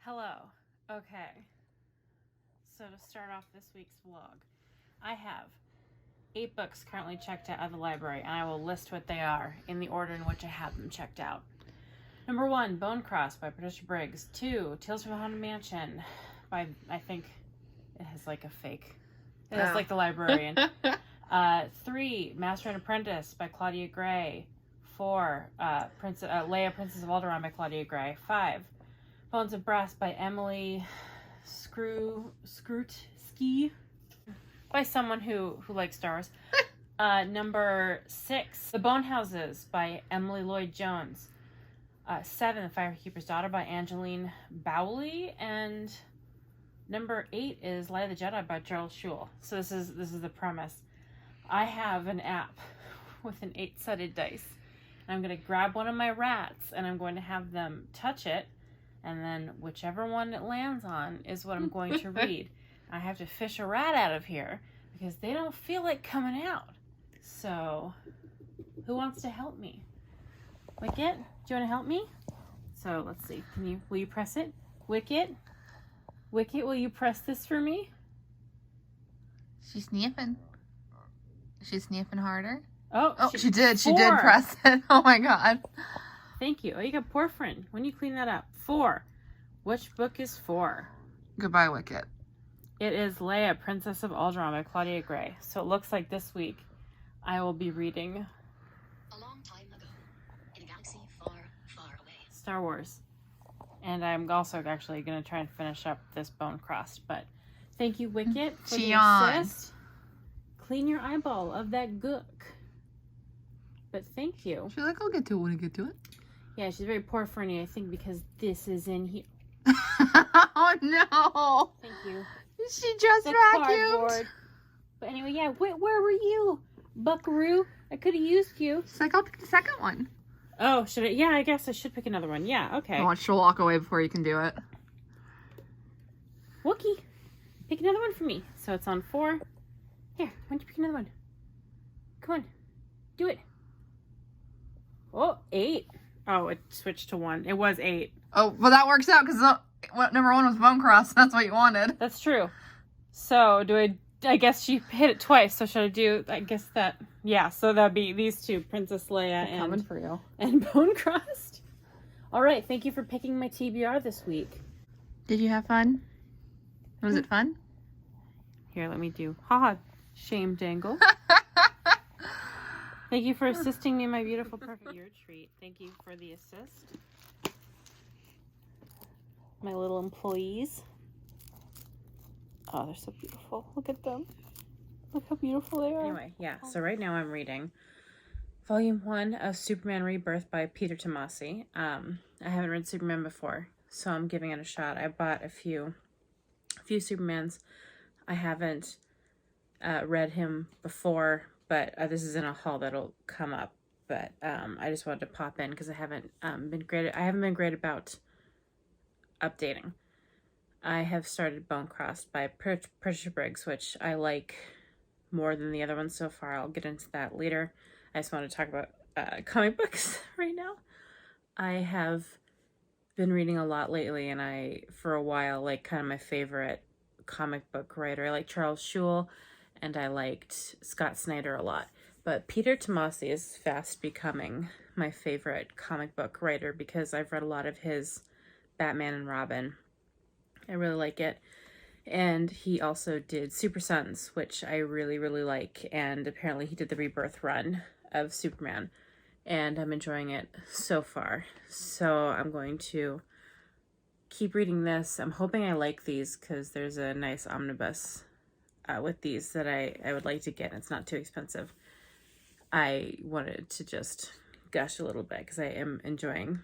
Hello. Okay. So to start off this week's vlog, I have 8 books currently checked out of the library, and I will list what they are in the order in which I have them checked out. Number 1, Bone Cross by Patricia Briggs. 2, Tales from the Haunted Mansion by, I think it has like a fake. It has like the librarian. 3, Master and Apprentice by Claudia Gray. 4, Leia, Princess of Alderaan by Claudia Gray. 5, Bones of Brass by Emily Skrutsky, by someone who likes Star Wars. Number 6, The Bone Houses by Emily Lloyd Jones. 7, The Firekeeper's Daughter by Angeline Bowley. And number 8 is Light of the Jedi by Charles Schule. So this is the premise. I have an app with an 8-sided dice. And I'm going to grab one of my rats and I'm going to have them touch it. And then whichever one it lands on is what I'm going to read. I have to fish a rat out of here because they don't feel like coming out. So, who wants to help me? Wicket, do you want to help me? So, let's see. Will you press it? Wicket, will you press this for me? She's sniffing. She's sniffing harder. Oh, she did. 4. She did press it. Oh my God. Thank you. Oh, you got poor friend. When you clean that up. 4. Which book is 4? Goodbye, Wicket. It is Leia, Princess of Alderaan by Claudia Gray. So it looks like this week I will be reading A long time ago, in a galaxy far, far away. Star Wars. And I'm also actually going to try and finish up this Bone Cross. But thank you, Wicket, for the assist. Clean your eyeball of that gook. But thank you. She's like, I'll get to it when I get to it. Yeah, she's very poor Fernie, I think, because this is in here. Oh, no. Thank you. She just vacuumed. Cardboard. But anyway, yeah, where were you, Buckaroo? I could have used you. She's like, I'll pick the second one. Oh, should I? Yeah, I guess I should pick another one. Yeah, okay. I want you to walk away before you can do it. Wookie, pick another one for me. So it's on 4. Here, why don't you pick another one? Come on, do it. Oh, 8. Oh, it switched to 1. It was 8. Oh, well, that works out because number 1 was Bone Cross. That's what you wanted. That's true. So, I guess she hit it twice. So, should I do, I guess that, yeah. So, that'd be these 2, Princess Leia and Bone Crossed. All right. Thank you for picking my TBR this week. Did you have fun? Was it fun? Here, let me do, shame dangle. Thank you for assisting me, my beautiful, perfect. Your treat. Thank you for the assist. My little employees. Oh, they're so beautiful. Look at them. Look how beautiful they are. Anyway, yeah. So right now I'm reading Volume 1 of Superman Rebirth by Peter Tamasi. I haven't read Superman before, so I'm giving it a shot. I bought a few Supermans. I haven't read him before, but this is in a haul that'll come up. But I just wanted to pop in because I haven't been great about updating. I have started Bone Crossed by Patricia Briggs, which I like more than the other ones so far. I'll get into that later. I just want to talk about comic books right now. I have been reading a lot lately, and for a while, like kind of my favorite comic book writer. I like Charles Schule, and I liked Scott Snyder a lot. But Peter Tamasi is fast becoming my favorite comic book writer because I've read a lot of his Batman and Robin. I really like it. And he also did Super Sons, which I really, really like. And apparently he did the Rebirth run of Superman. And I'm enjoying it so far. So I'm going to keep reading this. I'm hoping I like these because there's a nice omnibus with these that I would like to get. It's not too expensive. I wanted to just gush a little bit because I'm enjoying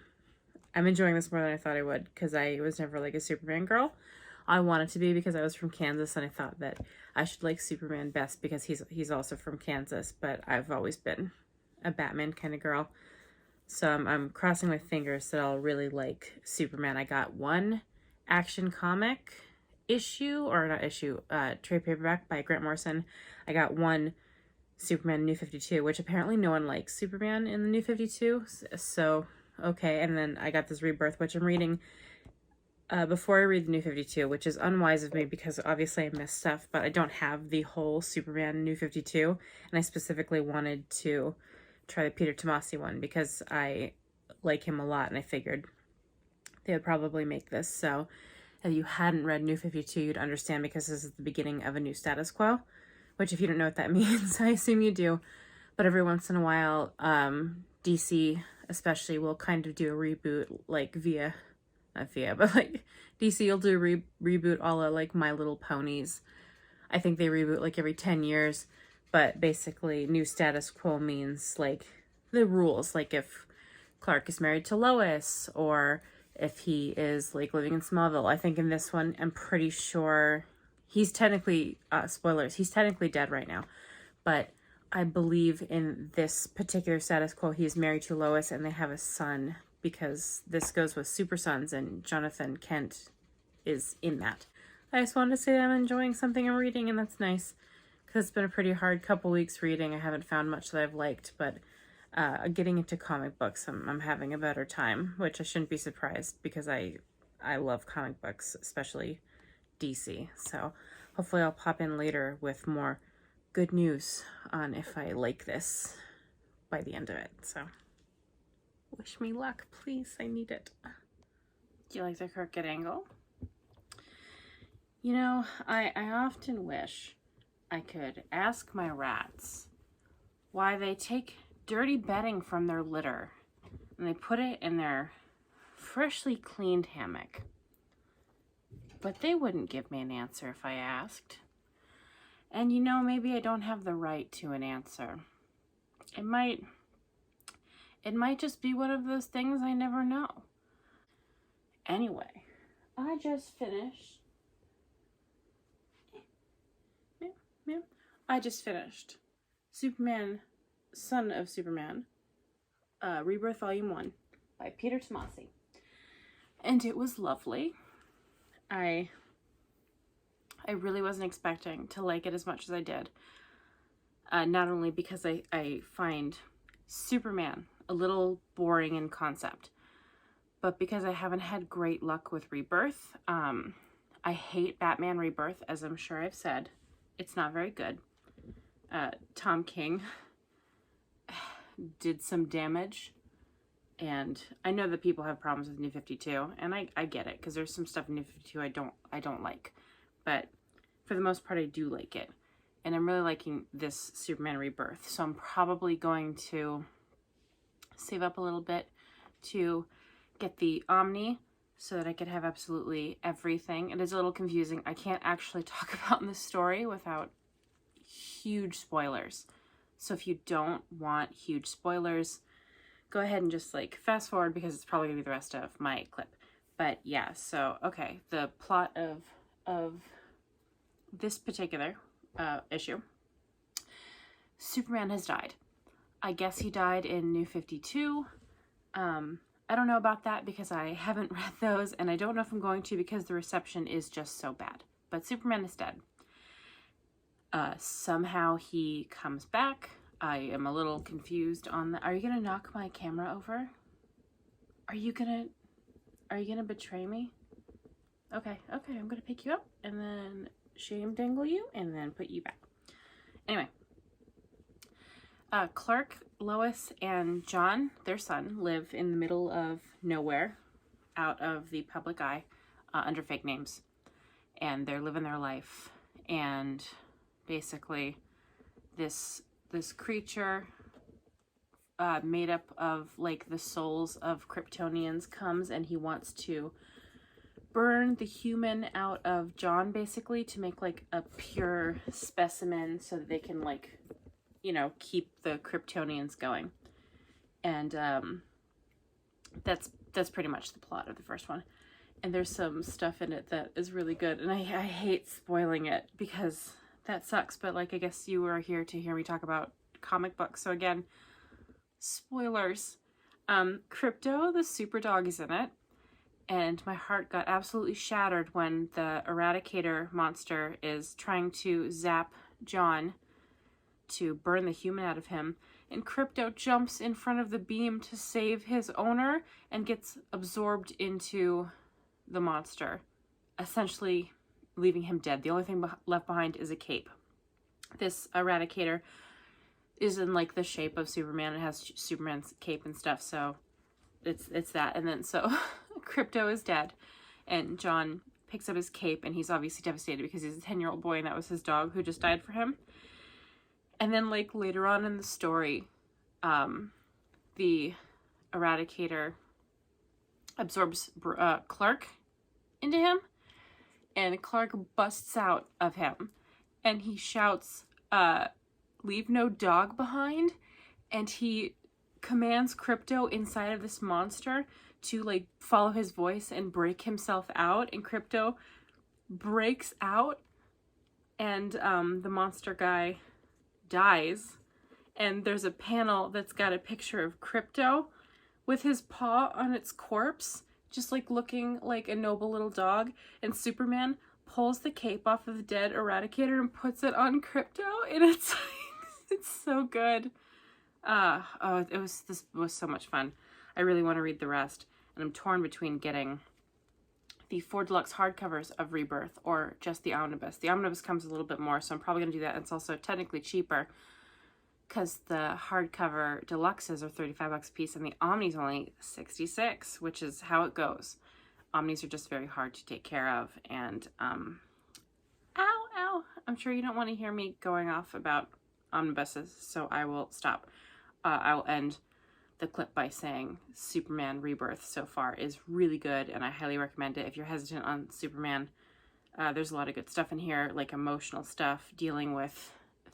this more than I thought I would because I was never like a Superman girl. I wanted to be because I was from Kansas and I thought that I should like Superman best because he's also from Kansas, but I've always been a Batman kind of girl. So I'm crossing my fingers that I'll really like Superman. I got one Action Comic trade paperback by Grant Morrison. I got one Superman New 52, which apparently no one likes Superman in the New 52. So, okay. And then I got this Rebirth, which I'm reading before I read the New 52, which is unwise of me because obviously I missed stuff, but I don't have the whole Superman New 52, and I specifically wanted to try the Peter Tamasi one because I like him a lot, and I figured they would probably make this. So if you hadn't read New 52, you'd understand because this is the beginning of a new status quo, which if you don't know what that means, I assume you do. But every once in a while, DC especially will kind of do a reboot, like but like DC will do a reboot a la like My Little Ponies. I think they reboot like every 10 years, but basically new status quo means like the rules, like if Clark is married to Lois or if he is like living in Smallville. I think in this one, I'm pretty sure he's technically, spoilers, he's technically dead right now, but I believe in this particular status quo, he is married to Lois and they have a son, because this goes with Super Sons and Jonathan Kent is in that. I just wanted to say that I'm enjoying something I'm reading, and that's nice because it's been a pretty hard couple weeks reading. I haven't found much that I've liked, but getting into comic books, I'm having a better time, which I shouldn't be surprised because I love comic books, especially DC. So hopefully I'll pop in later with more good news on if I like this by the end of it. So wish me luck, please. I need it. Do you like the crooked angle? You know, I often wish I could ask my rats why they take dirty bedding from their litter and they put it in their freshly cleaned hammock. But they wouldn't give me an answer if I asked. And you know, maybe I don't have the right to an answer. It might just be one of those things I never know. Anyway, I just finished. Superman, Son of Superman, Rebirth Volume 1 by Peter Tamasi. And it was lovely. I really wasn't expecting to like it as much as I did. Not only because I find Superman a little boring in concept, but because I haven't had great luck with Rebirth. I hate Batman Rebirth, as I'm sure I've said. It's not very good. Tom King did some damage, and I know that people have problems with New 52, and I get it, because there's some stuff in New 52 I don't like, but for the most part I do like it, and I'm really liking this Superman Rebirth, so I'm probably going to save up a little bit to get the Omni so that I could have absolutely everything. It is a little confusing. I can't actually talk about the story without huge spoilers. So if you don't want huge spoilers, go ahead and just like fast forward because it's probably gonna be the rest of my clip. But yeah, so okay, the plot of this particular issue. Superman has died. I guess he died in New 52. I don't know about that because I haven't read those, and I don't know if I'm going to because the reception is just so bad. But Superman is dead. Somehow he comes back. I am a little confused on the... Are you gonna knock my camera over? Are you gonna betray me? Okay, I'm gonna pick you up and then shame dangle you and then put you back. Anyway. Clark, Lois, and John, their son, live in the middle of nowhere, out of the public eye, under fake names. And they're living their life. And basically, this creature made up of, like, the souls of Kryptonians comes, and he wants to burn the human out of John, basically, to make, like, a pure specimen so that they can, like... you know, keep the Kryptonians going. And that's pretty much the plot of the first one. And there's some stuff in it that is really good. And I hate spoiling it because that sucks. But like, I guess you were here to hear me talk about comic books. So again, spoilers. Crypto, the super dog, is in it. And my heart got absolutely shattered when the Eradicator monster is trying to zap John to burn the human out of him, and Crypto jumps in front of the beam to save his owner and gets absorbed into the monster, essentially leaving him dead. The only thing left behind is a cape. This Eradicator is in like the shape of Superman. It has Superman's cape and stuff, so it's that. And then so Crypto is dead, and John picks up his cape, and he's obviously devastated because he's a 10-year-old boy, and that was his dog who just died for him. And then like later on in the story, the Eradicator absorbs Clark into him, and Clark busts out of him, and he shouts, leave no dog behind, and he commands Crypto inside of this monster to like follow his voice and break himself out, and Crypto breaks out, and the monster guy dies, and there's a panel that's got a picture of Crypto with his paw on its corpse, just like looking like a noble little dog, and Superman pulls the cape off of the dead Eradicator and puts it on Crypto, and it's it's so good. This was so much fun. I really want to read the rest, and I'm torn between getting the 4 deluxe hardcovers of Rebirth or just the omnibus. The omnibus comes a little bit more, so I'm probably going to do that. It's also technically cheaper because the hardcover deluxes are $35 a piece and the Omni's only $66, which is how it goes. Omnis are just very hard to take care of, and ow, I'm sure you don't want to hear me going off about omnibuses, so I will stop. I will end the clip by saying Superman Rebirth so far is really good, and I highly recommend it. If you're hesitant on Superman, there's a lot of good stuff in here, like emotional stuff, dealing with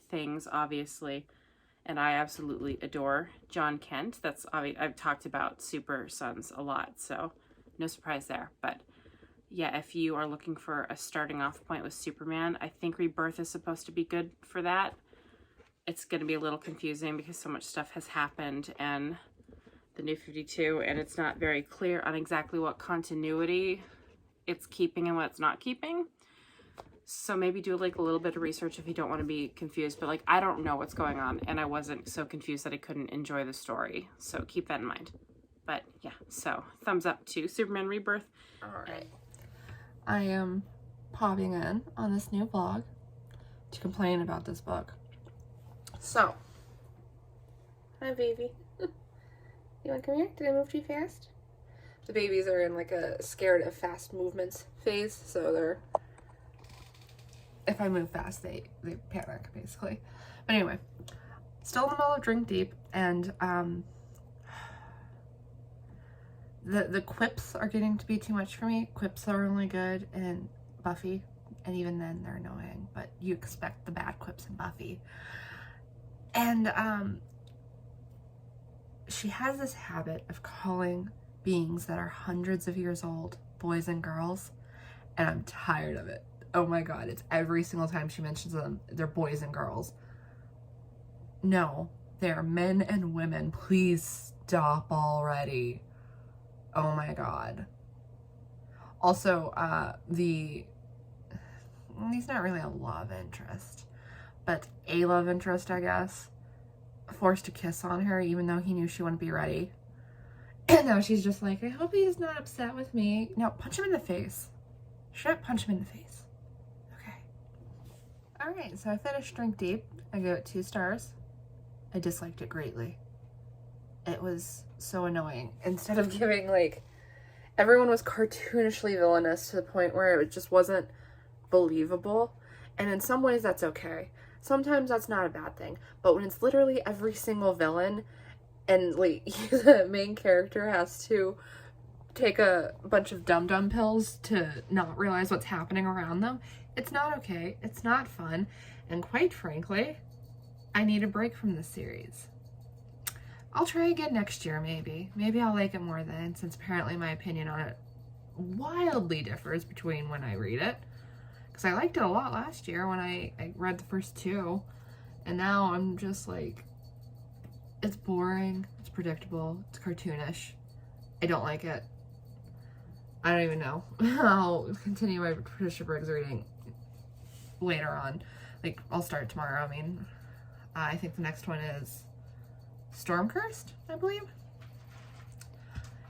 things, obviously. And I absolutely adore John Kent. That's obvious. I've talked about Super Sons a lot, so no surprise there. But yeah, if you are looking for a starting off point with Superman, I think Rebirth is supposed to be good for that. It's going to be a little confusing because so much stuff has happened and the New 52, and it's not very clear on exactly what continuity it's keeping and what it's not keeping. So maybe do like a little bit of research if you don't want to be confused, but like I don't know what's going on, and I wasn't so confused that I couldn't enjoy the story. So keep that in mind. But yeah, so thumbs up to Superman Rebirth. All right. I am popping in on this new vlog to complain about this book. So, hi baby. You want to come here? Did I move too fast? The babies are in like a scared of fast movements phase, so they're, if I move fast, they panic basically. But anyway, still in the middle of Drink Deep, and the quips are getting to be too much for me. Quips are only good in Buffy, and even then they're annoying, but you expect the bad quips in Buffy. And she has this habit of calling beings that are hundreds of years old boys and girls, and I'm tired of it. Oh my god, it's every single time she mentions them, they're boys and girls. No, they're men and women. Please stop already. Oh my god. Also, he's not really a love interest, but a love interest, I guess, forced to kiss on her even though he knew she wouldn't be ready. And now she's just like, I hope he's not upset with me. No, punch him in the face. Straight up punch him in the face. Okay. Alright, so I finished Drink Deep. I gave it 2 stars. I disliked it greatly. It was so annoying. Instead of giving, like, everyone was cartoonishly villainous to the point where it just wasn't believable. And in some ways that's okay. Sometimes that's not a bad thing. But when it's literally every single villain and like the main character has to take a bunch of dum-dum pills to not realize what's happening around them, it's not okay. It's not fun. And quite frankly, I need a break from this series. I'll try again next year, maybe. Maybe I'll like it more then, since apparently my opinion on it wildly differs between when I read it. Because I liked it a lot last year when I read the first 2. And now I'm just like, it's boring, it's predictable, it's cartoonish. I don't like it. I don't even know. I'll continue my Patricia Briggs reading later on. Like, I'll start tomorrow. I mean, I think the next one is Storm Cursed, I believe.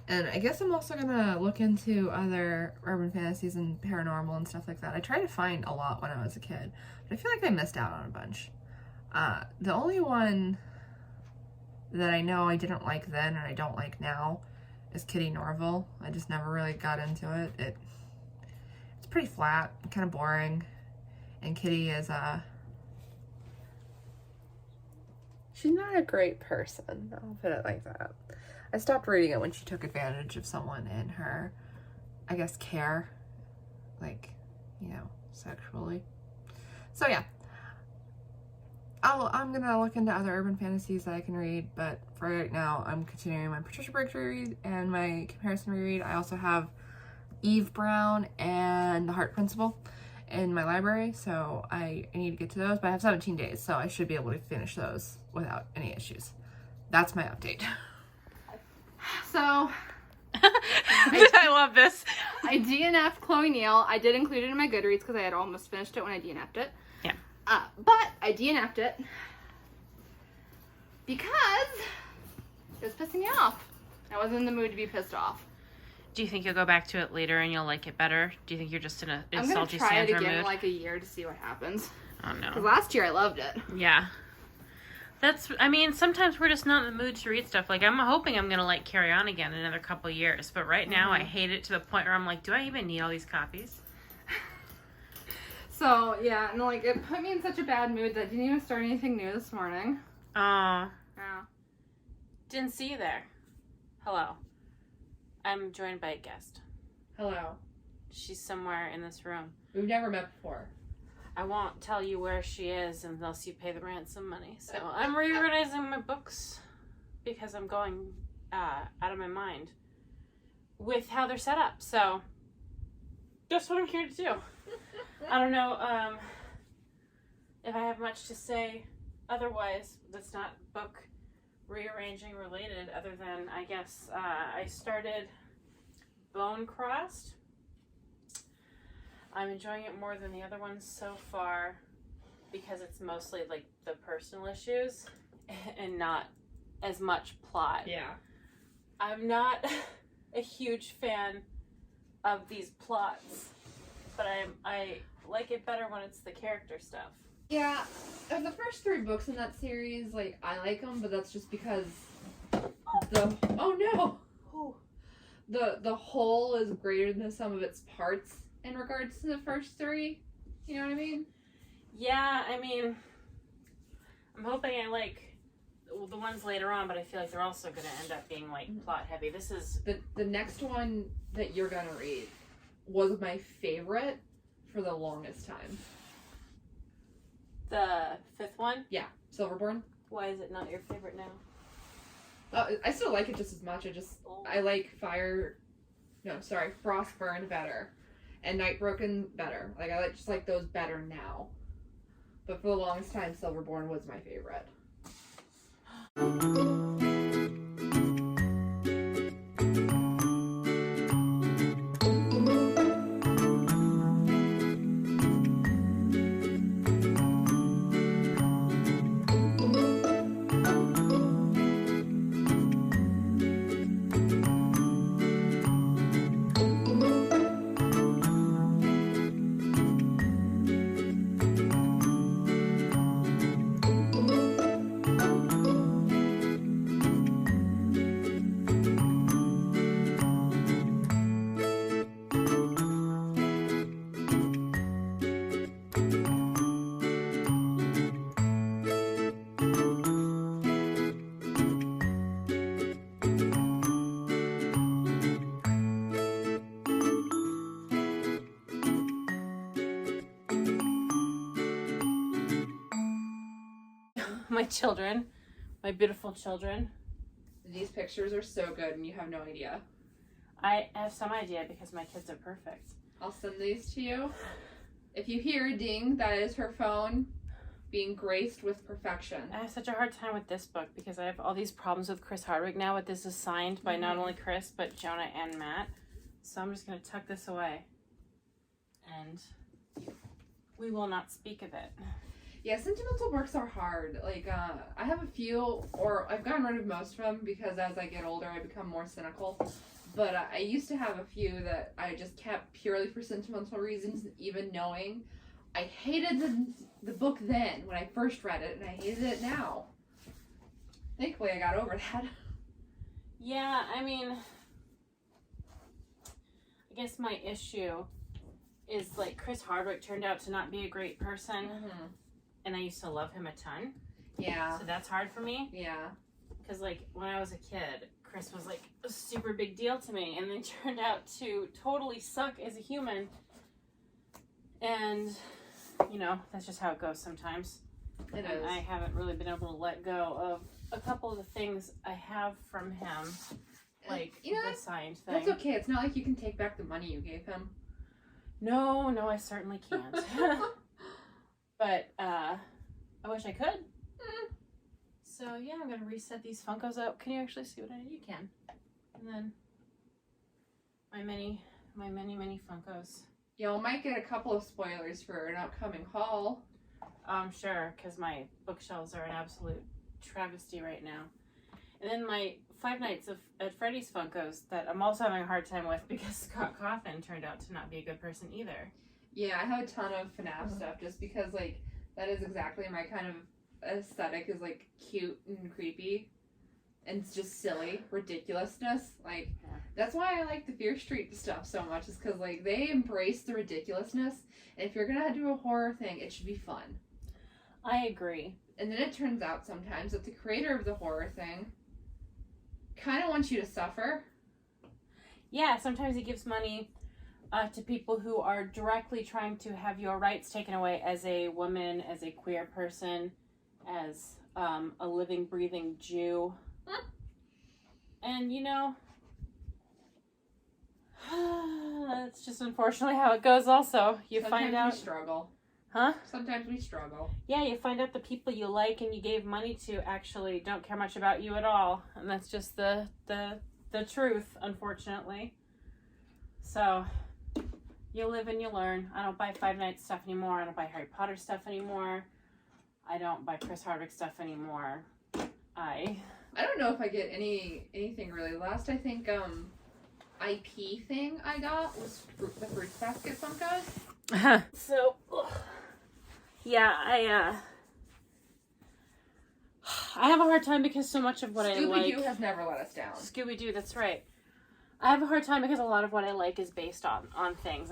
And I guess I'm also gonna look into other urban fantasies and paranormal and stuff like that. I tried to find a lot when I was a kid, but I feel like I missed out on a bunch. The only one that I know I didn't like then and I don't like now is Kitty Norville. I just never really got into it. It's pretty flat, kind of boring, and Kitty is she's not a great person. I'll put it like that. I stopped reading it when she took advantage of someone in her, I guess, care, like, you know, sexually. So yeah, I'm gonna look into other urban fantasies that I can read, but for right now, I'm continuing my Patricia Briggs reread and my comparison reread. I also have Eve Brown and The Heart Principle in my library, so I need to get to those, but I have 17 days, so I should be able to finish those without any issues. That's my update. So, I love this. I DNF'd Chloe Neal. I did include it in my Goodreads because I had almost finished it when I DNF'd it. Yeah. But I DNF'd it because it was pissing me off. I wasn't in the mood to be pissed off. Do you think you'll go back to it later and you'll like it better? Do you think you're just in a I'm salty gonna try it Sandra again mood? in like a year to see what happens. Oh no. Because last year I loved it. Yeah. I mean, sometimes we're just not in the mood to read stuff. Like, I'm hoping I'm going to, like, carry on again in another couple years. But right now, I hate it to the point where I'm like, do I even need all these copies? So, yeah, and, like, it put me in such a bad mood that I didn't even start anything new this morning. Oh. Yeah. Didn't see you there. Hello. I'm joined by a guest. Hello. She's somewhere in this room. We've never met before. I won't tell you where she is unless you pay the ransom money. So I'm reorganizing my books because I'm going out of my mind with how they're set up. So that's what I'm here to do. I don't know if I have much to say otherwise that's not book rearranging related, other than I guess I started Bone Crossed. I'm enjoying it more than the other ones so far because it's mostly like the personal issues and not as much plot. Yeah. I'm not a huge fan of these plots, but I like it better when it's the character stuff. Yeah, of the first 3 books in that series, like, I like them, but that's just because oh no! The whole is greater than the sum of its parts in regards to the first 3. You know what I mean? Yeah, I mean, I'm hoping I like the ones later on, but I feel like they're also going to end up being, like, plot heavy. This is... The next one that you're gonna read was my favorite for the longest time. The 5th one? Yeah, Silverborn. Why is it not your favorite now? I still like it just as much. I like Frostburn better. And Nightbroken better. Like, I just like those better now. But for the longest time, Silverborn was my favorite. My children, my beautiful children. These pictures are so good and you have no idea. I have some idea because my kids are perfect. I'll send these to you. If you hear a ding, that is her phone being graced with perfection. I have such a hard time with this book because I have all these problems with Chris Hardwick now, but this is signed by not only Chris, but Jonah and Matt. So I'm just going to tuck this away. And we will not speak of it. Yeah, sentimental books are hard. Like, I have a few, or I've gotten rid of most of them because as I get older, I become more cynical But I used to have a few that I just kept purely for sentimental reasons, even knowing I hated the book then when I first read it, and I hated it now. Thankfully, I got over that. Yeah, I mean, I guess my issue is, like, Chris Hardwick turned out to not be a great person, and I used to love him a ton. Yeah. So that's hard for me. Yeah. Because, like, when I was a kid, Chris was, like, a super big deal to me, and then turned out to totally suck as a human. And, you know, that's just how it goes sometimes. It and is. I haven't really been able to let go of a couple of the things I have from him, like the signed thing. That's okay. It's not like you can take back the money you gave him. No, I certainly can't. But I wish I could. So yeah, I'm gonna reset these Funkos up. Can you actually see what I did? You can. And then my many Funkos. Y'all might get a couple of spoilers for an upcoming haul. Sure, because my bookshelves are an absolute travesty right now. And then my Five Nights at Freddy's Funkos that I'm also having a hard time with because Scott Cawthon turned out to not be a good person either. Yeah, I have a ton of FNAF stuff just because, like, that is exactly my kind of aesthetic, is, like, cute and creepy. And it's just silly ridiculousness. Like, that's why I like the Fear Street stuff so much, is because, like, they embrace the ridiculousness. And if you're gonna do a horror thing, it should be fun. I agree. And then it turns out sometimes that the creator of the horror thing kind of wants you to suffer. Yeah, sometimes he gives money to people who are directly trying to have your rights taken away as a woman, as a queer person, as a living, breathing Jew. And, you know, that's just unfortunately how it goes also. You Sometimes find out... we struggle. Huh? Sometimes we struggle. Yeah, you find out the people you like and you gave money to actually don't care much about you at all. And that's just the truth, unfortunately. So, you live and you learn. I don't buy Five Nights stuff anymore. I don't buy Harry Potter stuff anymore. I don't buy Chris Hardwick stuff anymore. I don't know if I get anything really. Last, I think, IP thing I got was the Fruit Basket Funkos. So, yeah, I have a hard time because so much of what I like... Scooby-Doo has never let us down. Scooby-Doo, that's right. I have a hard time because a lot of what I like is based on things.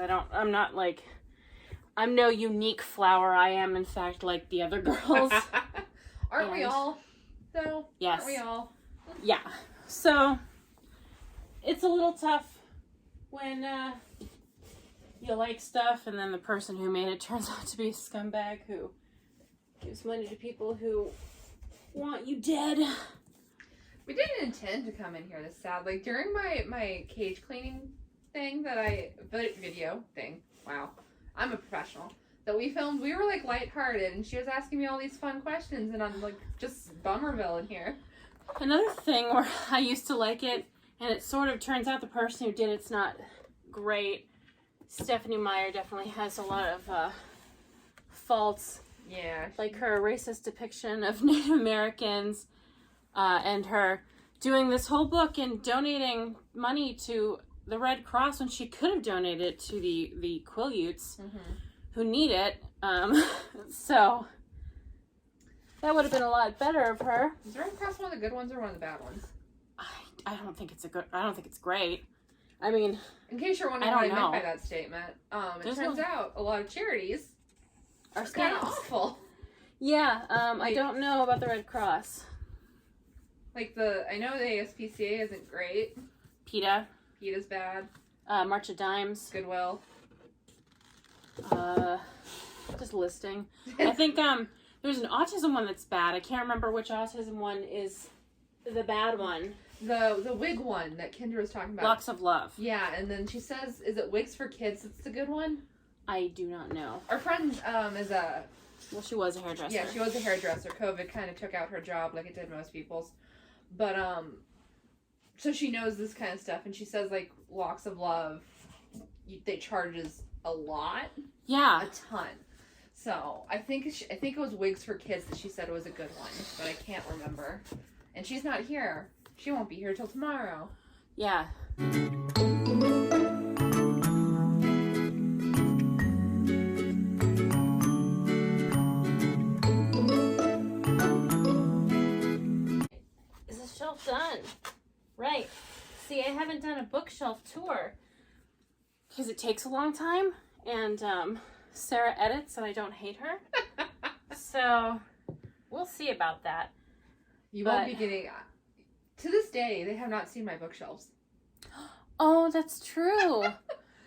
I'm no unique flower. I am, in fact, like the other girls. Aren't we all, though? Yes. Aren't we all? Yeah. So, it's a little tough when you like stuff and then the person who made it turns out to be a scumbag who gives money to people who want you dead. We didn't intend to come in here this sad. Like, during my cage cleaning thing video thing, wow, I'm a professional, that we filmed, we were, like, lighthearted, and she was asking me all these fun questions, and I'm, like, just Bummerville in here. Another thing where I used to like it, and it sort of turns out the person who did it's not great. Stephanie Meyer definitely has a lot of faults. Yeah. Like her racist depiction of Native Americans, and her doing this whole book and donating money to the Red Cross when she could have donated it to the Quileutes who need it. So that would have been a lot better of her. Is the Red Cross one of the good ones or one of the bad ones? I don't think it's great. I mean, in case you're wondering what I meant by that statement, it turns out a lot of charities are kind of awful. Yeah, I don't know about the Red Cross. Like I know the ASPCA isn't great. PETA's bad. March of Dimes. Goodwill. Just listing. I think there's an autism one that's bad. I can't remember which autism one is the bad one. The wig one that Kendra was talking about. Locks of Love. Yeah, and then she says, is it Wigs for Kids that's the good one? I do not know. Our friend is a... Well, she was a hairdresser. Yeah, she was a hairdresser. COVID kind of took out her job like it did most people's. But, so she knows this kind of stuff, and she says, like, Locks of Love, they charges a lot. Yeah. A ton. So, I think it was Wigs for Kids that she said was a good one, but I can't remember. And she's not here. She won't be here till tomorrow. Yeah. Is this shelf done? Right. See, I haven't done a bookshelf tour because it takes a long time, and Sarah edits and I don't hate her. So we'll see about that. You won't be getting... To this day, they have not seen my bookshelves. Oh, that's true.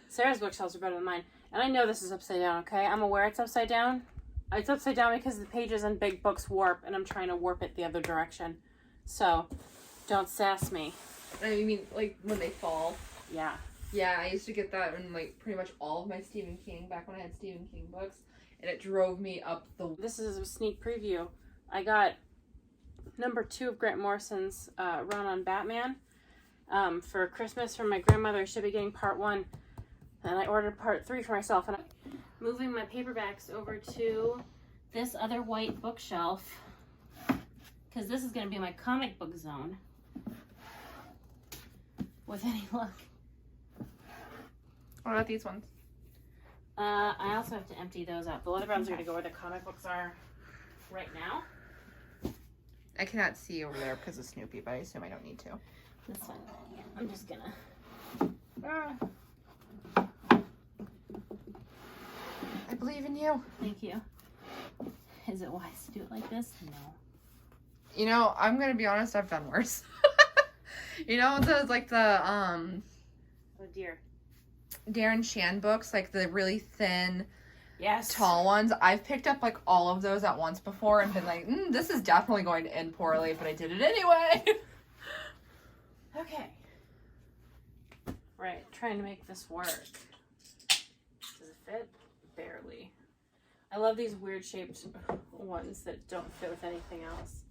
Sarah's bookshelves are better than mine. And I know this is upside down, okay? I'm aware it's upside down. It's upside down because the pages in big books warp, and I'm trying to warp it the other direction. So, don't sass me. I mean, like, when they fall. Yeah. Yeah, I used to get that in, like, pretty much all of my Stephen King, back when I had Stephen King books. And it drove me up the... This is a sneak preview. I got number 2 of Grant Morrison's run on Batman for Christmas from my grandmother. I should be getting part 1. And I ordered part 3 for myself. And I'm moving my paperbacks over to this other white bookshelf, because this is going to be my comic book zone. With any luck. What about these ones? I also have to empty those out. The leather bounds are going to go where the comic books are right now. I cannot see over there because of Snoopy, but I assume I don't need to. This one. I'm just going to... I believe in you. Thank you. Is it wise to do it like this? No. You know, I'm going to be honest, I've done worse. You know, the Oh dear. Darren Shan books, like the really thin, Yes. tall ones. I've picked up like all of those at once before and been like, this is definitely going to end poorly, but I did it anyway. Okay. Right, trying to make this work. Does it fit? Barely. I love these weird shaped ones that don't fit with anything else.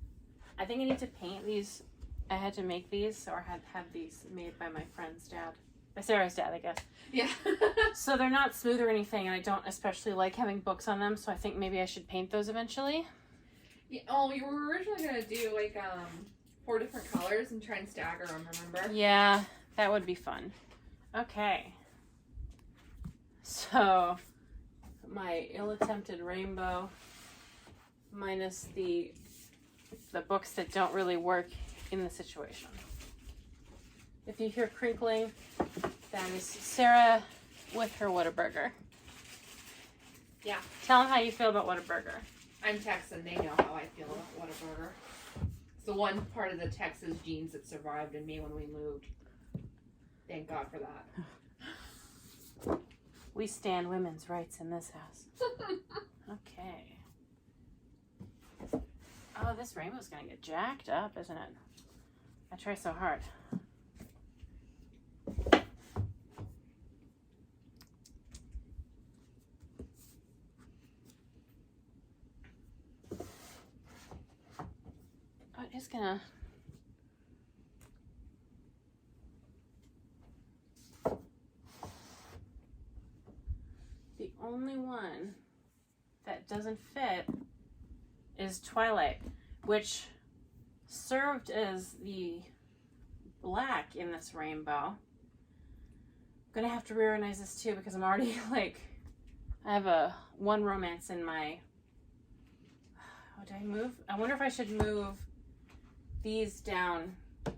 I think I need to paint these. I had to make these, or had these made by my friend's dad. By Sarah's dad, I guess. Yeah. So they're not smooth or anything, and I don't especially like having books on them, so I think maybe I should paint those eventually. Yeah, oh, you were originally going to do like 4 different colors and try and stagger them, remember? Yeah, that would be fun. Okay. So, my ill-attempted rainbow minus the books that don't really work in the situation. If you hear crinkling, that is Sarah with her Whataburger. Yeah. Tell them how you feel about Whataburger. I'm Texan. They know how I feel about Whataburger. It's the one part of the Texas genes that survived in me when we moved. Thank God for that. We stand women's rights in this house. Okay. Oh, this rainbow's gonna get jacked up, isn't it? I try so hard. Oh, it is gonna... The only one that doesn't fit is Twilight, which served as the black in this rainbow. I'm gonna have to reorganize this too because I'm already like, I have one romance in my, oh, did I move? I wonder if I should move these down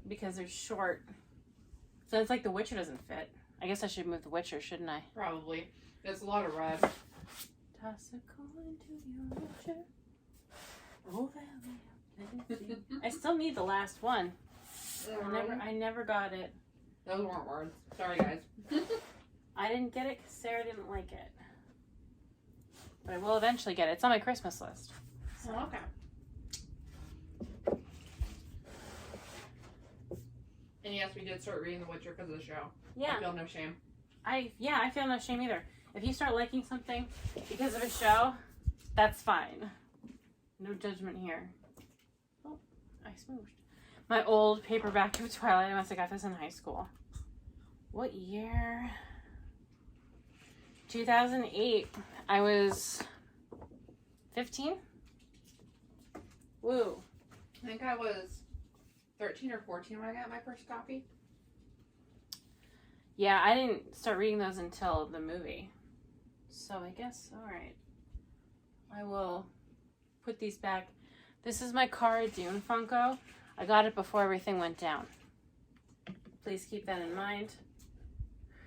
because they're short. So it's like The Witcher doesn't fit. I guess I should move The Witcher, shouldn't I? Probably. There's a lot of red. Toss a coin to your Witcher. Oh, valley. I still need the last one. I never got it. Those weren't words. Sorry, guys. I didn't get it because Sarah didn't like it. But I will eventually get it. It's on my Christmas list. So. Oh, okay. And yes, we did start reading The Witcher because of the show. Yeah. I feel no shame. I feel no shame either. If you start liking something because of a show, that's fine. No judgment here. Oh, I smooshed. My old paperback of Twilight, I must have got this in high school. What year? 2008. I was 15? Woo. I think I was 13 or 14 when I got my first copy. Yeah, I didn't start reading those until the movie. So I guess, alright. I will put these back. This is my Cara Dune Funko. I got it before everything went down. Please keep that in mind.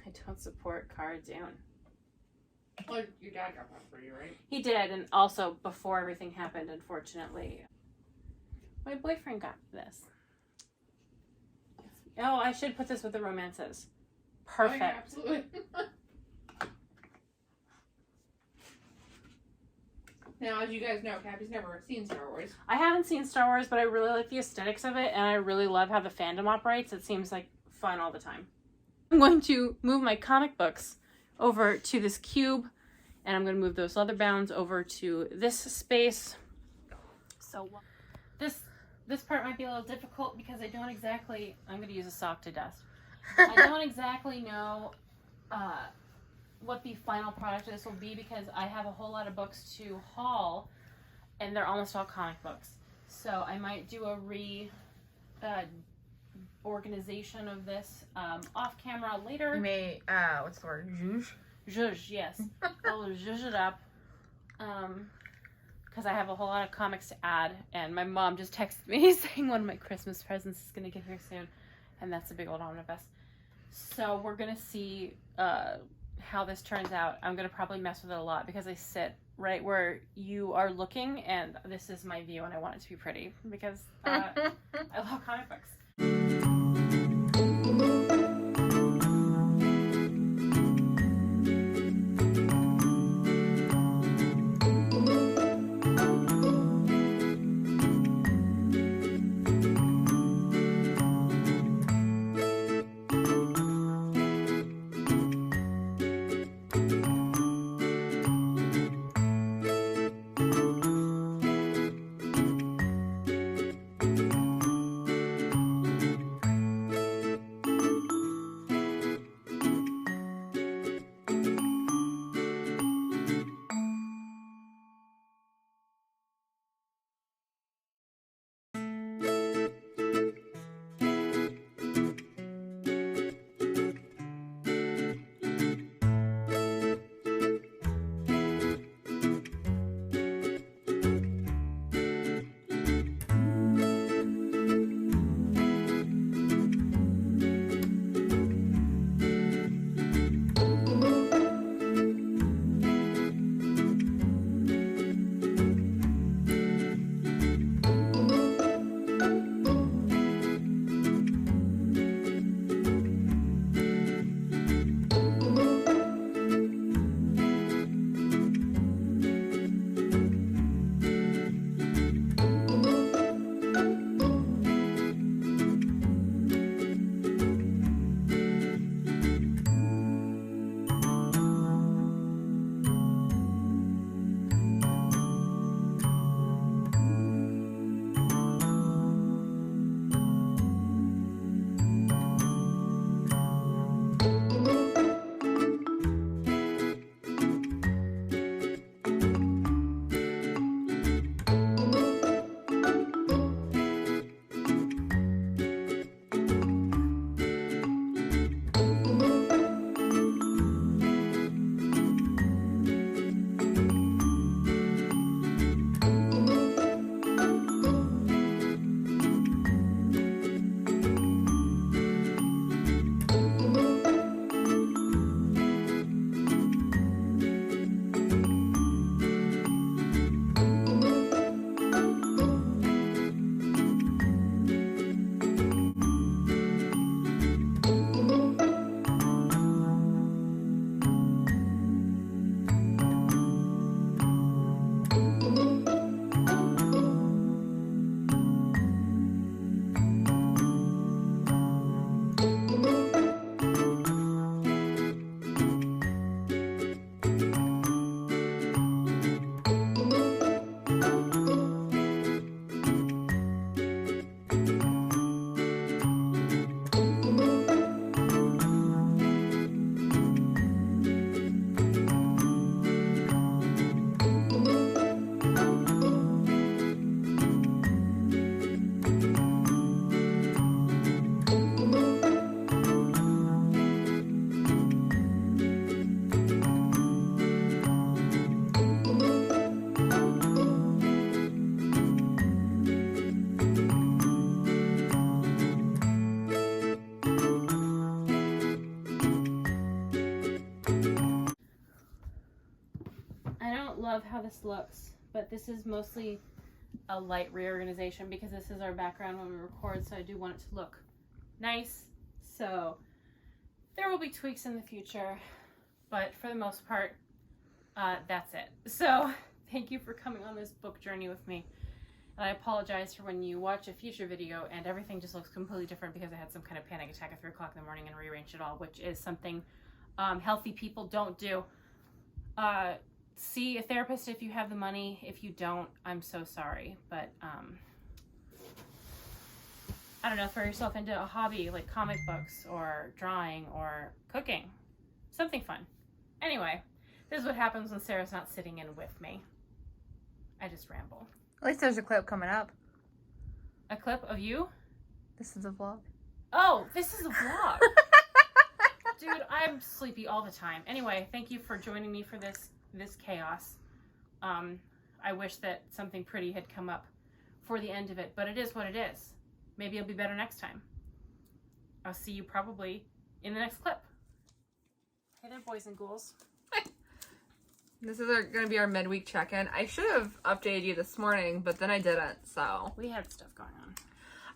I don't support Cara Dune. Well, your dad got one for you, right? He did, and also before everything happened, unfortunately. My boyfriend got this. Oh, I should put this with the romances. Perfect. Oh, yeah, absolutely. Now, as you guys know, Cappy's never seen Star Wars. I haven't seen Star Wars, but I really like the aesthetics of it, and I really love how the fandom operates. It seems like fun all the time. I'm going to move my comic books over to this cube, and I'm going to move those leather bounds over to this space. So this part might be a little difficult because I don't exactly, I'm going to use a sock to dust. I don't exactly know what the final product of this will be because I have a whole lot of books to haul, and they're almost all comic books. So I might do a organization of this off camera later. You may, what's the word? Zhuzh? Zhuzh, yes. I'll zhuzh it up. Because I have a whole lot of comics to add, and my mom just texted me saying one of my Christmas presents is going to get here soon, and that's a big old omnibus. So we're going to see how this turns out. I'm going to probably mess with it a lot because I sit right where you are looking, and this is my view, and I want it to be pretty because I love comic books. love how this looks, but this is mostly a light reorganization because this is our background when we record, so I do want it to look nice. So there will be tweaks in the future, but for the most part, that's it. So thank you for coming on this book journey with me. And I apologize for when you watch a future video and everything just looks completely different because I had some kind of panic attack at 3 o'clock in the morning and rearranged it all, which is something healthy people don't do. See a therapist if you have the money. If you don't, I'm so sorry. But I don't know, throw yourself into a hobby like comic books or drawing or cooking. Something fun. Anyway, this is what happens when Sarah's not sitting in with me. I just ramble. At least there's a clip coming up. A clip of you? This is a vlog. Oh, this is a vlog. Dude, I'm sleepy all the time. Anyway, thank you for joining me for this chaos. I wish that something pretty had come up for the end of it, but it is what it is. Maybe it'll be better next time. I'll see you probably in the next clip. Hey there, boys and ghouls. This is going to be our midweek check-in. I should have updated you this morning, but then I didn't, so. We had stuff going on.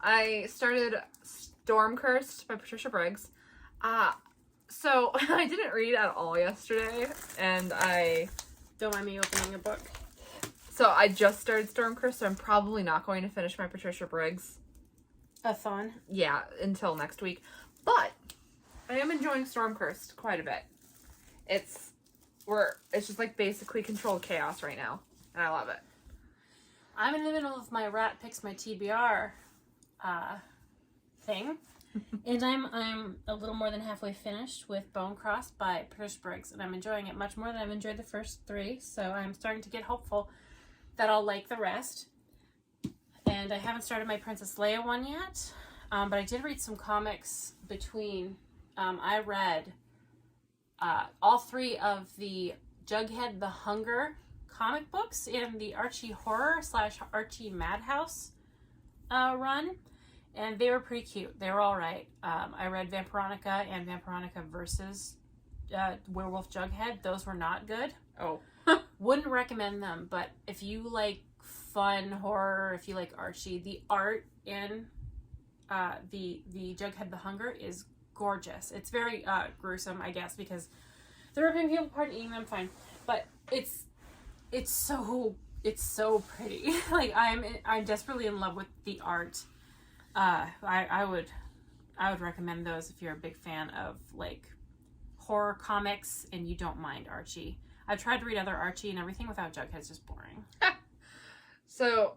I started Storm Cursed by Patricia Briggs. So I didn't read at all yesterday, and Don't mind me opening a book. So I just started Storm Cursed, so I'm probably not going to finish my Patricia Briggs. A thon. Yeah, until next week. But I am enjoying Storm Cursed quite a bit. It's just like basically controlled chaos right now, and I love it. I'm in the middle of my Rat Picks My TBR thing, and I'm a little more than halfway finished with Bone Cross by Patricia Briggs, and I'm enjoying it much more than I've enjoyed the first 3, so I'm starting to get hopeful that I'll like the rest. And I haven't started my Princess Leia one yet, but I did read some comics between. I read all 3 of the Jughead the Hunger comic books in the Archie Horror / Archie Madhouse run, and they were pretty cute. They were all right. I read Vampironica and Vampironica versus Werewolf Jughead. Those were not good. Oh. Wouldn't recommend them, but if you like fun horror, if you like Archie, the art in the Jughead the Hunger is gorgeous. It's very gruesome, I guess, because they're ripping people apart and eating them, fine. But it's so pretty. Like I'm desperately in love with the art. I would recommend those if you're a big fan of like horror comics and you don't mind Archie. I've tried to read other Archie and everything without Jughead. It's just boring. So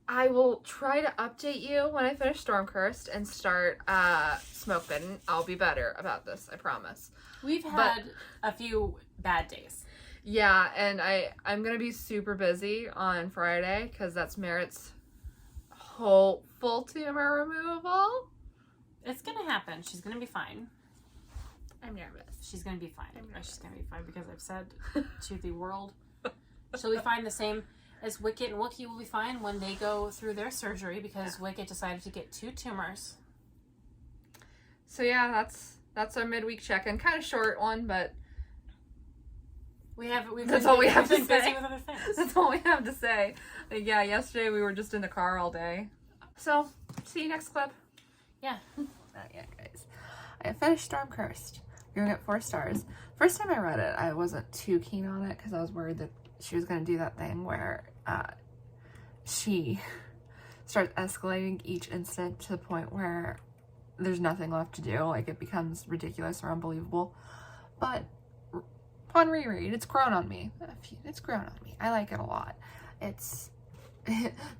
I will try to update you when I finish Storm Cursed and start Smoke Bitten. I'll be better about this, I promise. We've had a few bad days. Yeah, and I'm going to be super busy on Friday because that's Merritt's hopeful tumor removal. It's going to happen. She's going to be fine. I'm nervous. She's going to be fine. She's going to be fine because I've said to the world she'll be fine, the same as Wicket and Wookie will be fine when they go through their surgery because Wicket decided to get 2 tumors. So yeah, that's our midweek check-in. Kind of short one, but that's all we have to say. Busy with other things. That's all we have to say. Like, yeah, yesterday we were just in the car all day. So, see you next clip. Yeah. Yeah, guys. I finished Storm Cursed. You're gonna get 4 stars. First time I read it, I wasn't too keen on it because I was worried that she was gonna do that thing where she starts escalating each instant to the point where there's nothing left to do. Like, it becomes ridiculous or unbelievable. But upon reread, it's grown on me. It's grown on me. I like it a lot. It's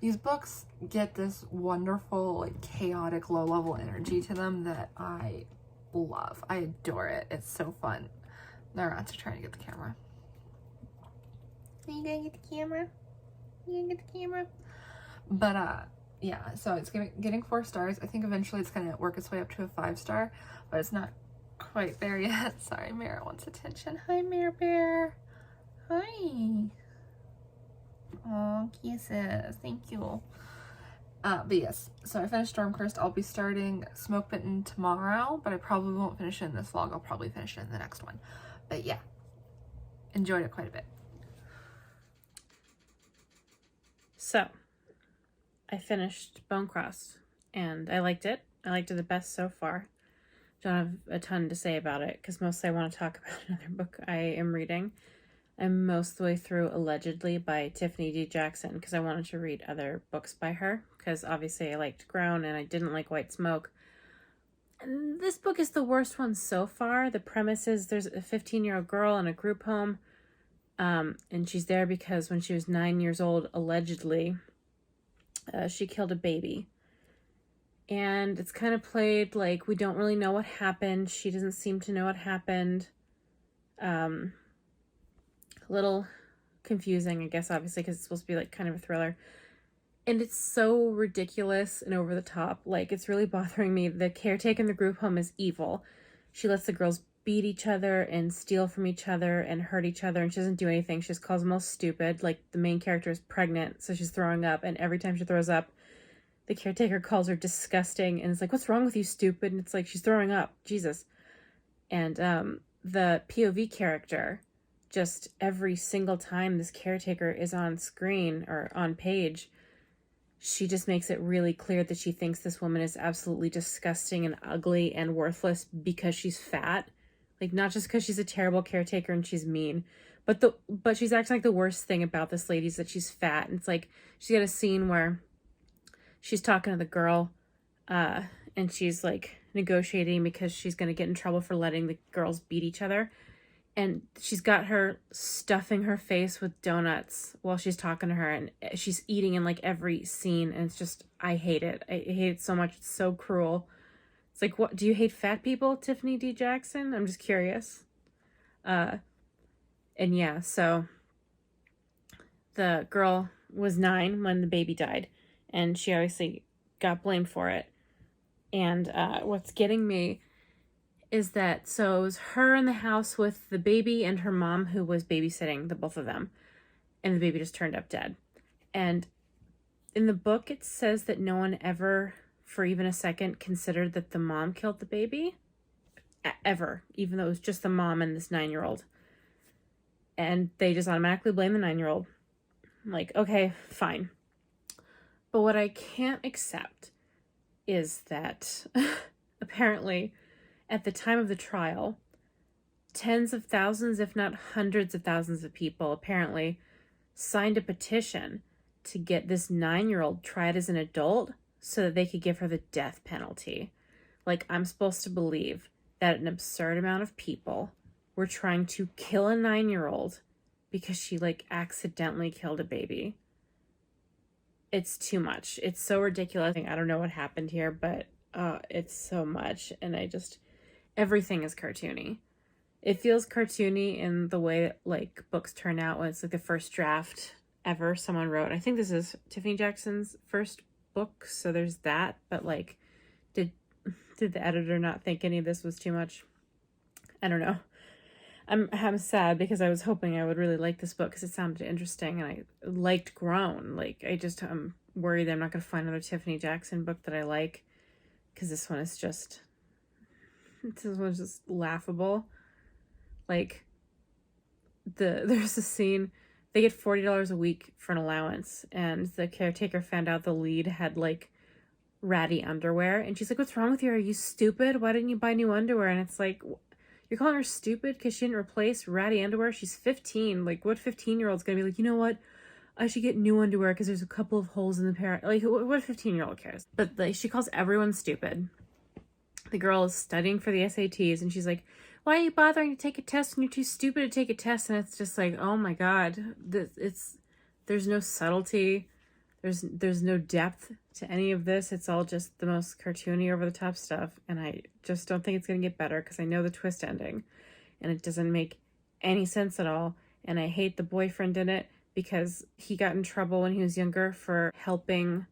these books get this wonderful, like, chaotic, low-level energy to them that I love. I adore it. It's so fun. They're not trying to get the camera. Are you gonna get the camera? You gonna get the camera? But yeah, so it's getting 4 stars. I think eventually it's gonna work its way up to a 5-star, but it's not quite there yet. Sorry, Mara wants attention. Hi, Mare Bear. Hi. Oh, kisses. Thank you. But yes, so I finished Storm Cursed. I'll be starting Smoke Bitten tomorrow, but I probably won't finish it in this vlog. I'll probably finish it in the next one. But yeah, enjoyed it quite a bit. So, I finished Bone Cross, and I liked it. I liked it the best so far. Don't have a ton to say about it, because mostly I want to talk about another book I am reading. I'm most of the way through Allegedly by Tiffany D. Jackson, because I wanted to read other books by her, because obviously I liked Grown, and I didn't like White Smoke. And this book is the worst one so far. The premise is there's a 15-year-old girl in a group home, and she's there because when she was 9 years old, allegedly, she killed a baby. And it's kind of played like we don't really know what happened. She doesn't seem to know what happened. A little confusing, I guess, obviously, because it's supposed to be like kind of a thriller. And it's so ridiculous and over the top. Like, it's really bothering me. The caretaker in the group home is evil. She lets the girls beat each other and steal from each other and hurt each other, and she doesn't do anything. She just calls them all stupid. Like, the main character is pregnant, so she's throwing up, and every time she throws up, the caretaker calls her disgusting, and it's like, what's wrong with you, stupid? And it's like, she's throwing up. Jesus. And the POV character, just every single time this caretaker is on screen or on page, she just makes it really clear that she thinks this woman is absolutely disgusting and ugly and worthless because she's fat. Like, not just because she's a terrible caretaker and she's mean, but she's acting like the worst thing about this lady is that she's fat. And it's like, she's got a scene where she's talking to the girl, and she's like negotiating because she's going to get in trouble for letting the girls beat each other. And she's got her stuffing her face with donuts while she's talking to her, and she's eating in like every scene. And it's just, I hate it. I hate it so much. It's so cruel. It's like, what, do you hate fat people, Tiffany D. Jackson? I'm just curious. And yeah, so the girl was 9 when the baby died, and she obviously got blamed for it. And what's getting me is that, so it was her in the house with the baby and her mom, who was babysitting the both of them, and the baby just turned up dead. And in the book, it says that no one ever, for even a second, considered that the mom killed the baby. Ever. Even though it was just the mom and this 9-year-old. And they just automatically blame the 9-year-old. I'm like, okay, fine. But what I can't accept is that apparently at the time of the trial, tens of thousands, if not hundreds of thousands of people apparently signed a petition to get this 9-year-old tried as an adult so that they could give her the death penalty. Like, I'm supposed to believe that an absurd amount of people were trying to kill a 9-year-old because she, like, accidentally killed a baby. It's too much. It's so ridiculous. I don't know what happened here, but it's so much. And everything is cartoony. It feels cartoony in the way that, like, books turn out when it's like the first draft ever someone wrote. I think this is Tiffany Jackson's first book, so there's that. But, like, did the editor not think any of this was too much? I don't know. I'm sad because I was hoping I would really like this book because it sounded interesting, and I liked Grown. Like, I'm worried I'm not going to find another Tiffany Jackson book that I like, because this one's just laughable. Like, there's a scene, they get $40 a week for an allowance, and the caretaker found out the lead had, like, ratty underwear, and she's like, what's wrong with you? Are you stupid? Why didn't you buy new underwear? And it's like, you're calling her stupid because she didn't replace ratty underwear? She's 15. Like, what 15-year-old's gonna be like, you know what? I should get new underwear because there's a couple of holes in the pair. Like, what 15-year-old cares? But, like, she calls everyone stupid. The girl is studying for the SATs, and she's like, why are you bothering to take a test when you're too stupid to take a test? And it's just like, oh my God. There's no subtlety. There's no depth to any of this. It's all just the most cartoony, over-the-top stuff, and I just don't think it's going to get better because I know the twist ending, and it doesn't make any sense at all, and I hate the boyfriend in it because he got in trouble when he was younger for helping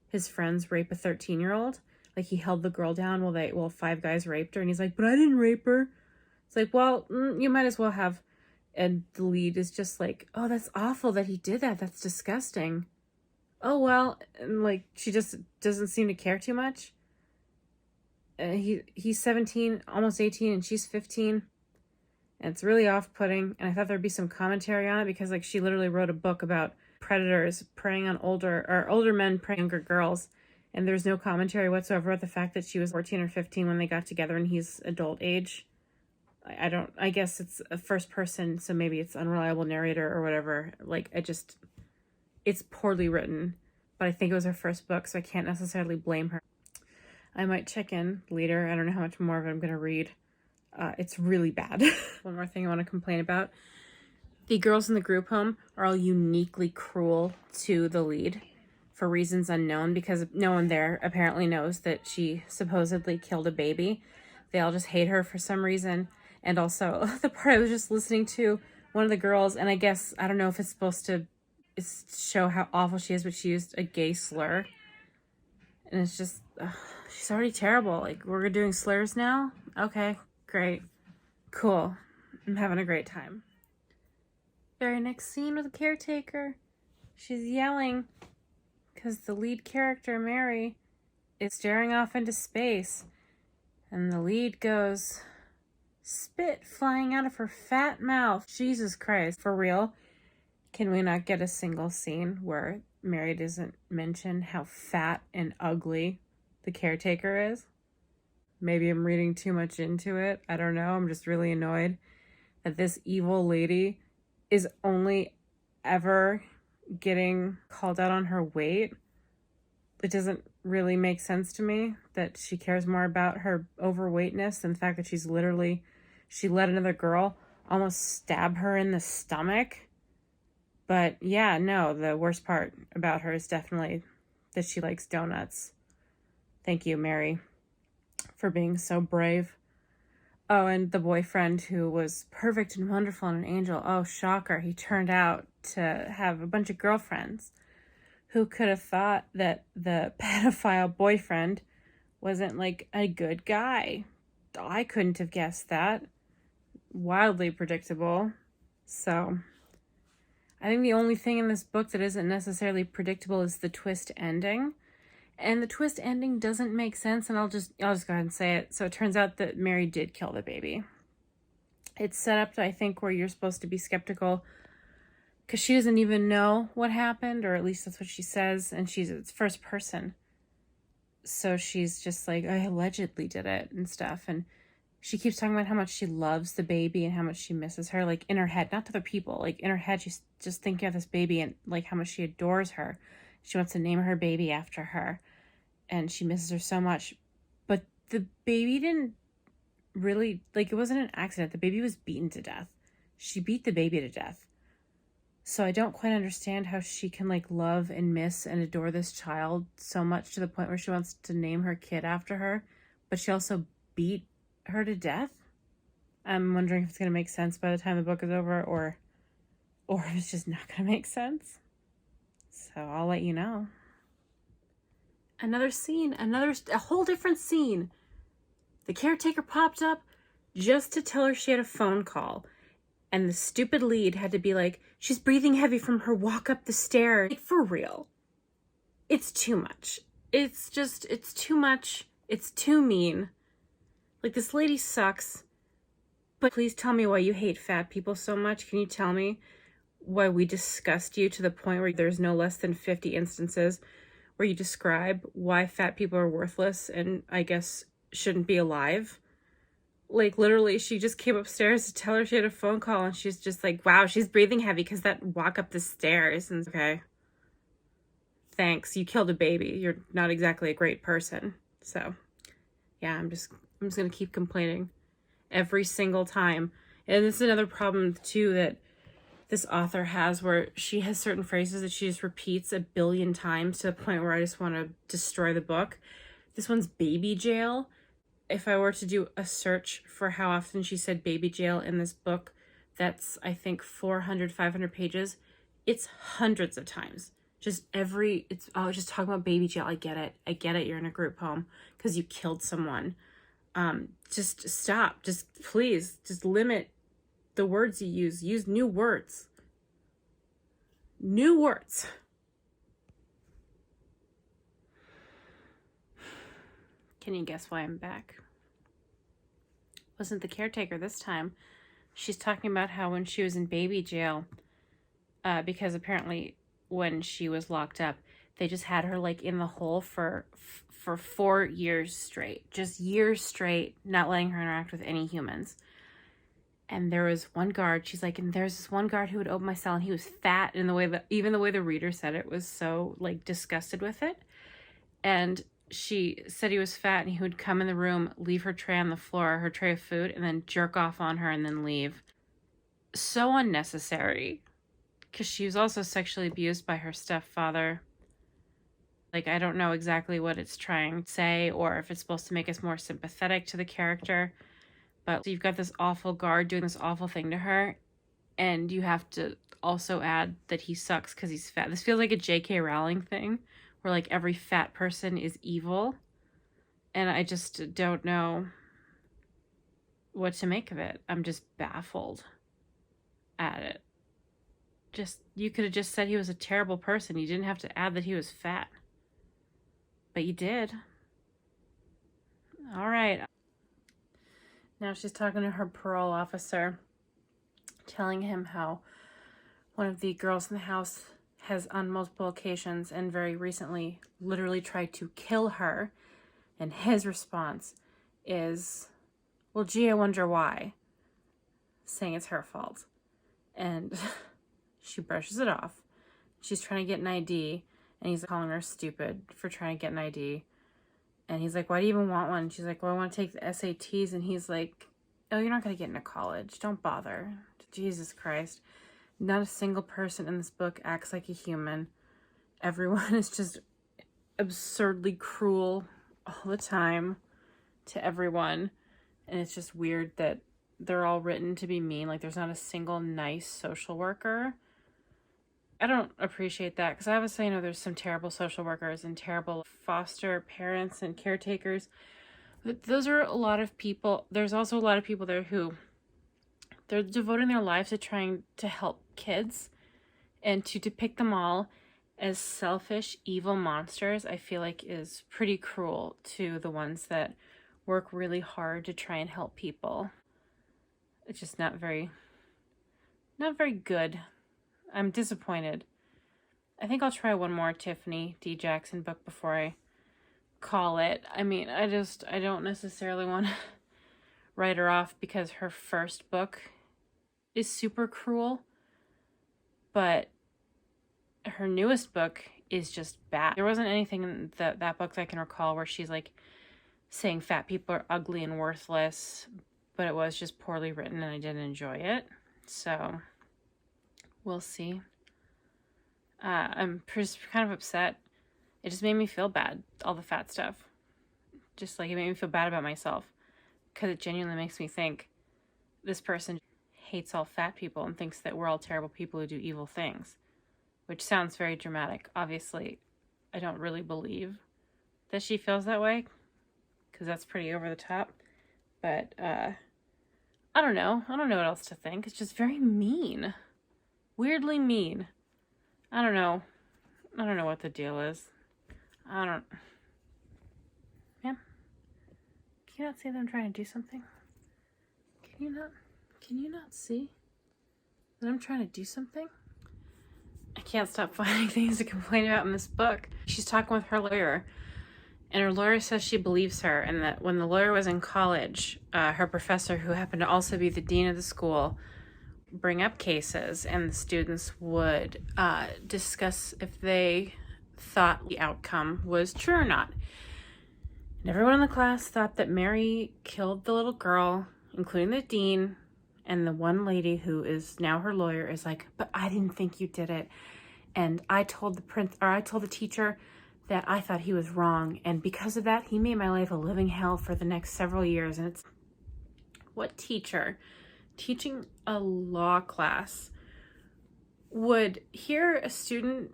his friends rape a 13-year-old. Like, he held the girl down while 5 guys raped her, and he's like, but I didn't rape her. It's like, well, you might as well have. And the lead is just like, oh, that's awful that he did that. That's disgusting. Oh, well, and, like, she just doesn't seem to care too much. He's 17, almost 18, and she's 15. And it's really off-putting. And I thought there'd be some commentary on it because, like, she literally wrote a book about predators preying on older men preying on younger girls. And there's no commentary whatsoever about the fact that she was 14 or 15 when they got together and he's adult age. I guess it's a first person, so maybe it's unreliable narrator or whatever. Like, it's poorly written, but I think it was her first book, so I can't necessarily blame her. I might check in later. I don't know how much more of it I'm going to read. It's really bad. One more thing I want to complain about. The girls in the group home are all uniquely cruel to the lead for reasons unknown, because no one there apparently knows that she supposedly killed a baby. They all just hate her for some reason. And also, the part I was just listening to, one of the girls, and I guess, I don't know if it's supposed to show how awful she is, but she used a gay slur. And it's just, she's already terrible. Like, we're doing slurs now? Okay, great. Cool. I'm having a great time. Very next scene with the caretaker. She's yelling because the lead character, Mary, is staring off into space. And the lead goes, spit flying out of her fat mouth. Jesus Christ. For real? Can we not get a single scene where Mary doesn't mention how fat and ugly the caretaker is? Maybe I'm reading too much into it. I don't know. I'm just really annoyed that this evil lady is only ever getting called out on her weight. It doesn't really make sense to me that she cares more about her overweightness than the fact that she let another girl almost stab her in the stomach. But yeah, no, the worst part about her is definitely that she likes donuts. Thank you, Mary, for being so brave. Oh, and the boyfriend who was perfect and wonderful and an angel. Oh, shocker. He turned out to have a bunch of girlfriends. Who could have thought that the pedophile boyfriend wasn't like a good guy? I couldn't have guessed that. Wildly predictable. So, I think the only thing in this book that isn't necessarily predictable is the twist ending. And the twist ending doesn't make sense, and I'll just go ahead and say it. So it turns out that Mary did kill the baby. It's set up to, I think, where you're supposed to be skeptical because she doesn't even know what happened, or at least that's what she says, and it's first person. So she's just like, I allegedly did it and stuff, and she keeps talking about how much she loves the baby and how much she misses her, like in her head, not to other people. Like in her head, she's just thinking of this baby and like how much she adores her. She wants to name her baby after her, and she misses her so much. But the baby didn't really, like, it wasn't an accident. The baby was beaten to death. She beat the baby to death. So I don't quite understand how she can, like, love and miss and adore this child so much to the point where she wants to name her kid after her, but she also beat her to death. I'm wondering if it's going to make sense by the time the book is over, or if it's just not going to make sense. So I'll let you know. Another scene, a whole different scene. The caretaker popped up just to tell her she had a phone call. And the stupid lead had to be like, she's breathing heavy from her walk up the stairs. Like, for real. It's too much. It's too much. It's too mean. Like, this lady sucks. But please tell me why you hate fat people so much. Can you tell me why we disgust you to the point where there's no less than 50 instances where you describe why fat people are worthless and, I guess, shouldn't be alive? Like, literally, she just came upstairs to tell her she had a phone call, and she's just like, wow, she's breathing heavy because that walk up the stairs. And okay, thanks, you killed a baby. You're not exactly a great person. So, yeah, I'm just gonna keep complaining every single time. And this is another problem, too, that this author has, where she has certain phrases that she just repeats a billion times to the point where I just want to destroy the book. This one's baby jail. If I were to do a search for how often she said baby jail in this book, that's, I think, 400, 500 pages. It's hundreds of times. Just just talking about baby jail. I get it. You're in a group home because you killed someone. Just stop. Just please, just limit the words you use. Use new words. New words. Can you guess why I'm back? Wasn't the caretaker this time. She's talking about how when she was in baby jail, because apparently when she was locked up, they just had her like in the hole for 4 years straight, just years straight, not letting her interact with any humans. And there was one guard, she's like, and there's this one guard who would open my cell, and he was fat, and even the way the reader said it was so like disgusted with it. And she said he was fat, and he would come in the room, leave her tray on the floor, her tray of food, and then jerk off on her and then leave. So unnecessary, because she was also sexually abused by her stepfather. Like, I don't know exactly what it's trying to say, or if it's supposed to make us more sympathetic to the character. But you've got this awful guard doing this awful thing to her, and you have to also add that he sucks because he's fat. This feels like a J.K. Rowling thing, where like every fat person is evil. And I just don't know what to make of it. I'm just baffled at it. You could have just said he was a terrible person. You didn't have to add that he was fat. But you did. All right. Now she's talking to her parole officer, telling him how one of the girls in the house has on multiple occasions and very recently literally tried to kill her. And his response is, well, gee, I wonder why. Saying it's her fault. And she brushes it off. She's trying to get an ID, and he's calling her stupid for trying to get an ID. And he's like, why do you even want one? And she's like, well, I want to take the SATs. And he's like, oh, you're not going to get into college. Don't bother. Jesus Christ. Not a single person in this book acts like a human. Everyone is just absurdly cruel all the time to everyone. And it's just weird that they're all written to be mean. Like, there's not a single nice social worker. I don't appreciate that, because obviously I know there's some terrible social workers and terrible foster parents and caretakers. But those are a lot of people. There's also a lot of people there who they're devoting their lives to trying to help kids, and to depict them all as selfish, evil monsters, I feel like is pretty cruel to the ones that work really hard to try and help people. It's just not very good. I'm disappointed. I think I'll try one more Tiffany D. Jackson book before I call it. I mean, I don't necessarily want to write her off because her first book is super cruel, but her newest book is just bad. There wasn't anything in that book that I can recall where she's like saying fat people are ugly and worthless, but it was just poorly written and I didn't enjoy it. So we'll see. I'm just kind of upset. It just made me feel bad, all the fat stuff. Just like it made me feel bad about myself, because it genuinely makes me think this person hates all fat people and thinks that we're all terrible people who do evil things, which sounds very dramatic. Obviously, I don't really believe that she feels that way, because that's pretty over the top. But I don't know. I don't know what else to think. It's just very mean. Weirdly mean. I don't know what the deal is. Yeah. Can you not see that I'm trying to do something? Can you not see that I'm trying to do something? I can't stop finding things to complain about in this book. She's talking with her lawyer, and her lawyer says she believes her, and that when the lawyer was in college, her professor, who happened to also be the dean of the school, bring up cases, and the students would discuss if they thought the outcome was true or not. And everyone in the class thought that Mary killed the little girl, including the dean, and the one lady who is now her lawyer is like, but I didn't think you did it. And I told the teacher that I thought he was wrong, and because of that, he made my life a living hell for the next several years. And it's, what teacher teaching a law class would hear a student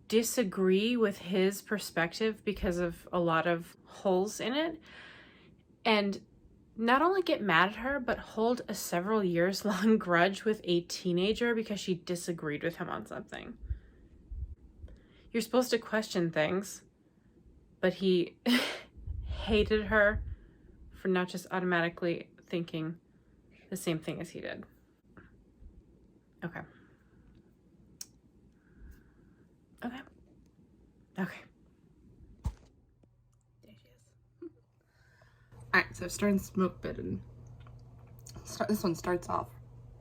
disagree with his perspective because of a lot of holes in it, and not only get mad at her, but hold a several years long grudge with a teenager because she disagreed with him on something? You're supposed to question things, but he hated her for not just automatically thinking the same thing as he did. Okay. So starting Smoke Bit, and this one starts off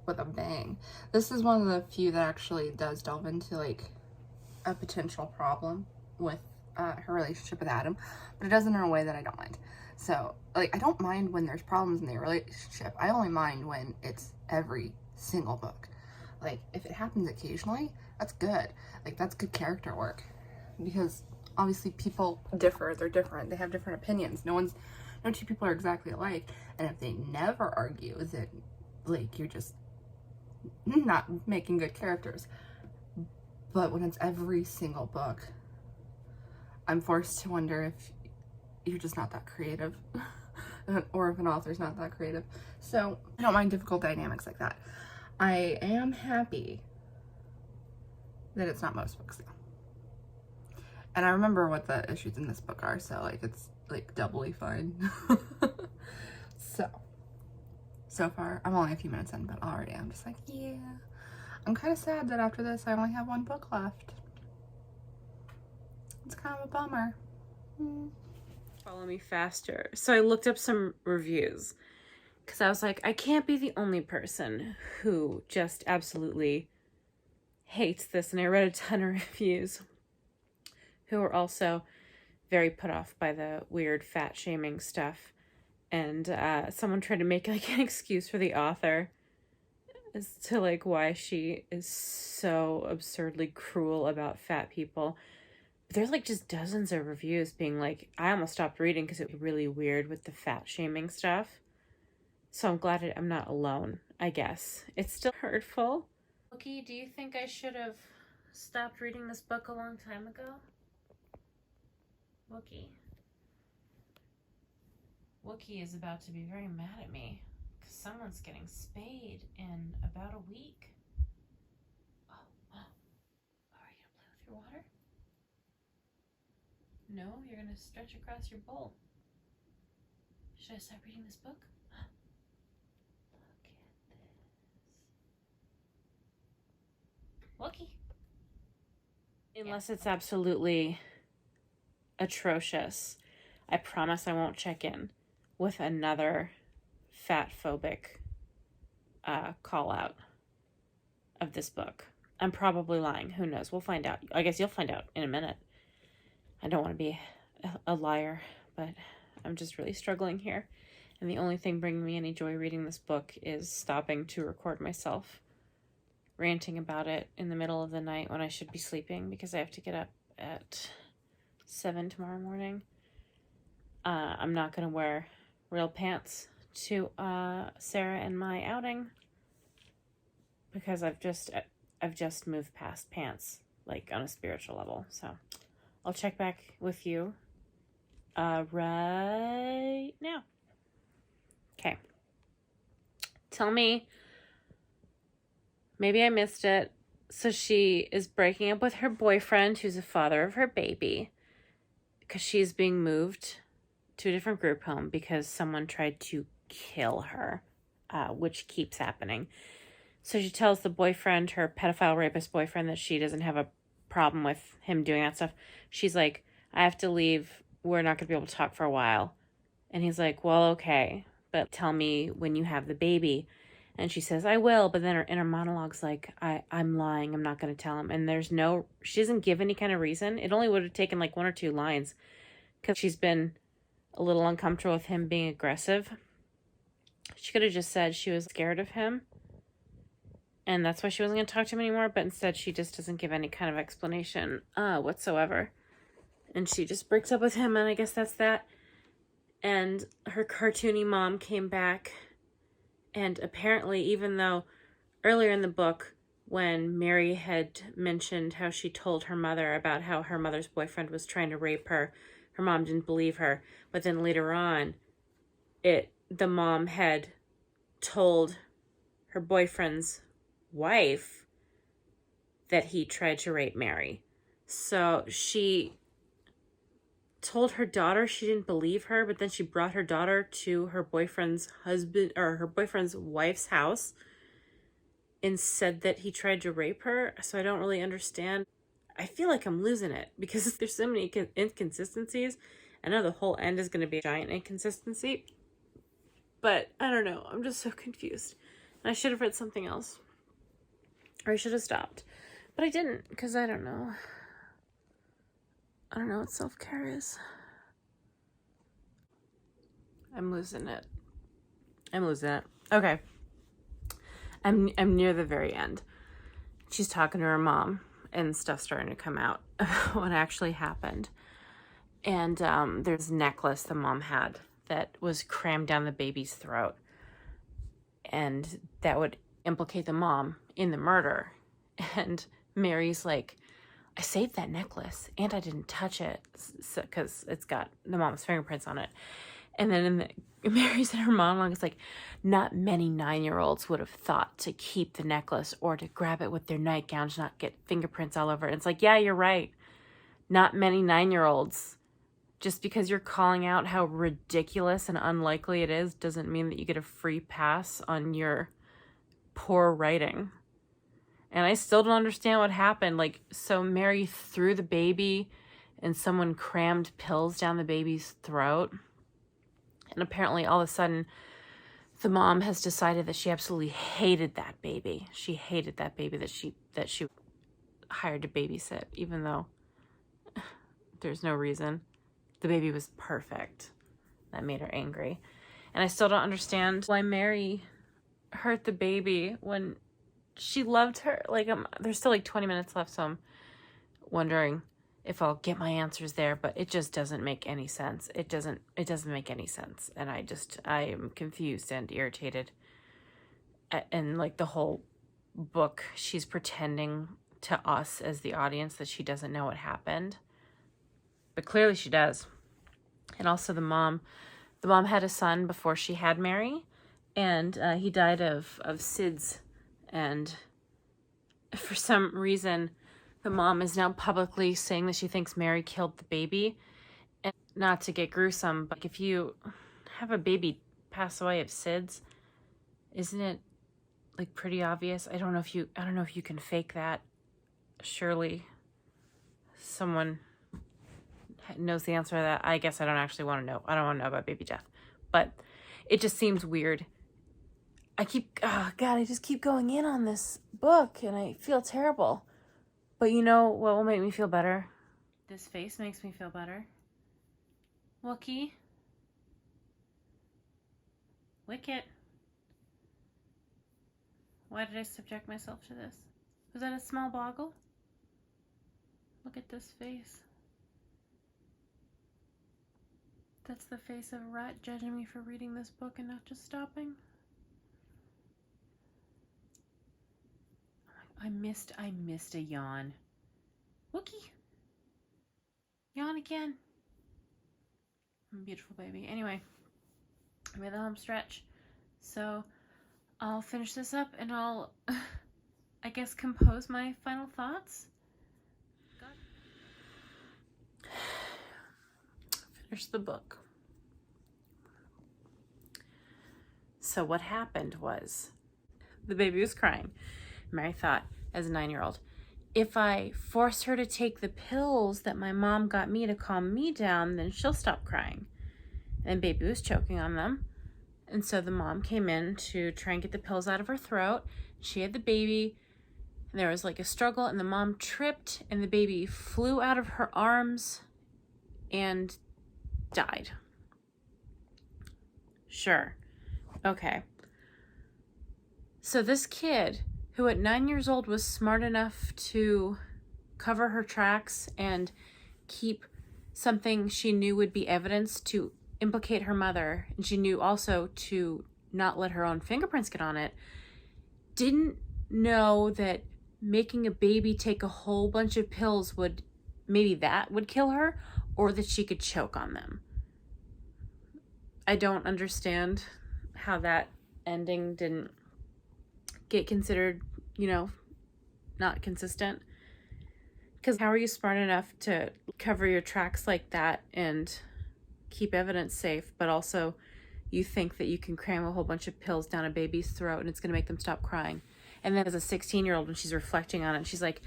with a bang. This is one of the few that actually does delve into like a potential problem with her relationship with Adam, but it does it in a way that I don't mind. So like, I don't mind when there's problems in their relationship. I only mind when it's every single book. Like, if it happens occasionally, that's good. Like, that's good character work, because obviously people differ. They're different. They have different opinions. No two people are exactly alike. And if they never argue, then like, you're just not making good characters. But when it's every single book, I'm forced to wonder if you're just not that creative, or if an author's not that creative. So I don't mind difficult dynamics like that. I am happy that it's not most books though. And I remember what the issues in this book are, so like, it's like doubly fine. So far, I'm only a few minutes in, but already I'm just like, yeah. I'm kind of sad that after this I only have one book left. It's kind of a bummer. Follow me faster. So I looked up some reviews because I was like, I can't be the only person who just absolutely hates this. And I read a ton of reviews who were also very put off by the weird fat shaming stuff. And someone tried to make like an excuse for the author as to like why she is so absurdly cruel about fat people. But there's like just dozens of reviews being like, I almost stopped reading because it was really weird with the fat shaming stuff. So I'm glad I'm not alone, I guess. It's still hurtful. Wookie, do you think I should have stopped reading this book a long time ago? Wookie. Wookie is about to be very mad at me because someone's getting spayed in about a week. Oh. Are you gonna play with your water? No, you're gonna stretch across your bowl. Should I stop reading this book? Look at this. Wookie. Unless it's absolutely atrocious, I promise I won't check in with another fat phobic call out of this book. I'm probably lying. Who knows? We'll find out. I guess you'll find out in a minute. I don't want to be a liar, but I'm just really struggling here. And the only thing bringing me any joy reading this book is stopping to record myself ranting about it in the middle of the night when I should be sleeping because I have to get up at 7 tomorrow morning. I'm not going to wear real pants to Sarah and my outing because I've just moved past pants, like on a spiritual level. So I'll check back with you right now. Okay. Tell me, maybe I missed it. So she is breaking up with her boyfriend, who's the father of her baby, because she's being moved to a different group home because someone tried to kill her, which keeps happening. So she tells the boyfriend, her pedophile rapist boyfriend, that she doesn't have a problem with him doing that stuff. She's like, I have to leave. We're not going to be able to talk for a while. And he's like, well, okay, but tell me when you have the baby. And she says, I will. But then her inner monologue's like, I'm lying. I'm not going to tell him. And she doesn't give any kind of reason. It only would have taken like 1 or 2 lines because she's been a little uncomfortable with him being aggressive. She could have just said she was scared of him. And that's why she wasn't going to talk to him anymore. But instead, she just doesn't give any kind of explanation whatsoever. And she just breaks up with him. And I guess that's that. And her cartoony mom came back. And apparently, even though earlier in the book, when Mary had mentioned how she told her mother about how her mother's boyfriend was trying to rape her, her mom didn't believe her. But then later on, the mom had told her boyfriend's wife that he tried to rape Mary. So she told her daughter she didn't believe her, but then she brought her daughter to her boyfriend's husband or her boyfriend's wife's house and said that he tried to rape her. So I don't really understand. I feel like I'm losing it because there's so many inconsistencies. I know the whole end is going to be a giant inconsistency, But I don't know. I'm just so confused. And I should have read something else. Or I should have stopped. But I didn't, because I don't know. I don't know what self-care is. I'm losing it. Okay. I'm near the very end. She's talking to her mom, and stuff's starting to come out what actually happened. And there's a necklace the mom had that was crammed down the baby's throat. And that would implicate the mom in the murder. And Mary's like, I saved that necklace and I didn't touch it because it's got the mom's fingerprints on it. And then Mary's in her monologue, it's like, not many 9-year-olds would have thought to keep the necklace or to grab it with their nightgown to not get fingerprints all over it. It's like, yeah, you're right. Not many 9-year-olds. Just because you're calling out how ridiculous and unlikely it is doesn't mean that you get a free pass on your poor writing. And I still don't understand what happened. Like, so Mary threw the baby and someone crammed pills down the baby's throat. And apparently all of a sudden the mom has decided that she absolutely hated that baby. She hated that baby that she hired to babysit, even though there's no reason. The baby was perfect. That made her angry. And I still don't understand why Mary hurt the baby when she loved her. Like, there's still like 20 minutes left, so I'm wondering if I'll get my answers there, but it just doesn't make any sense. It doesn't make any sense. And I am confused and irritated. And like the whole book, she's pretending to us as the audience that she doesn't know what happened. But clearly she does. And also the mom had a son before she had Mary, and he died of SIDS. And for some reason, the mom is now publicly saying that she thinks Mary killed the baby. And not to get gruesome, but if you have a baby pass away of SIDS, isn't it like pretty obvious? I don't know if you can fake that. Surely someone knows the answer to that. I guess I don't actually want to know. I don't want to know about baby death. But it just seems weird. I just keep going in on this book and I feel terrible. But you know what will make me feel better? This face makes me feel better. Wookie. Wicket. Why did I subject myself to this? Was that a small boggle? Look at this face. That's the face of a rat judging me for reading this book and not just stopping. I missed a yawn. Wookie. Yawn again. I'm a beautiful baby. Anyway, I'm in the home stretch. So I'll finish this up and I'll, I guess, compose my final thoughts. Finish the book. So what happened was the baby was crying. Mary thought, as a 9-year-old, if I force her to take the pills that my mom got me to calm me down, then she'll stop crying. And baby was choking on them. And so the mom came in to try and get the pills out of her throat. She had the baby. And there was like a struggle and the mom tripped and the baby flew out of her arms and died. Sure. Okay. So this kid, who at 9 years old was smart enough to cover her tracks and keep something she knew would be evidence to implicate her mother, and she knew also to not let her own fingerprints get on it, didn't know that making a baby take a whole bunch of pills would kill her, or that she could choke on them. I don't understand how that ending didn't get considered, not consistent. Because how are you smart enough to cover your tracks like that and keep evidence safe, but also you think that you can cram a whole bunch of pills down a baby's throat and it's going to make them stop crying? And then as a 16-year-old, when she's reflecting on it, she's like,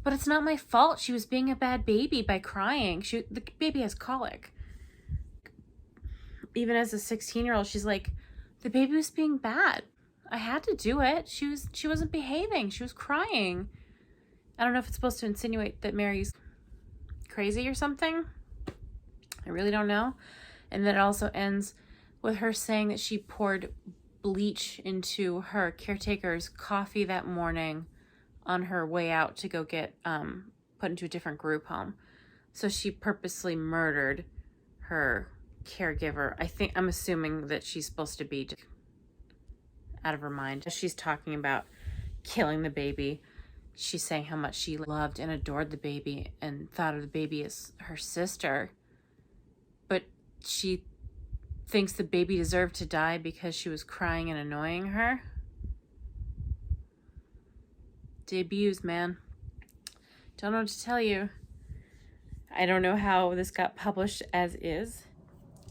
but it's not my fault. She was being a bad baby by crying. The baby has colic. Even as a 16-year-old, she's like, The baby was being bad. I had to do it. She wasn't behaving. She was crying. I don't know if it's supposed to insinuate that Mary's crazy or something. I really don't know. And then it also ends with her saying that she poured bleach into her caretaker's coffee that morning on her way out to go get put into a different group home. So she purposely murdered her caregiver. I'm assuming that she's supposed to be out of her mind. She's talking about killing the baby. She's saying how much she loved and adored the baby and thought of the baby as her sister. But she thinks the baby deserved to die because she was crying and annoying her. Debuts, man. Don't know what to tell you. I don't know how this got published as is.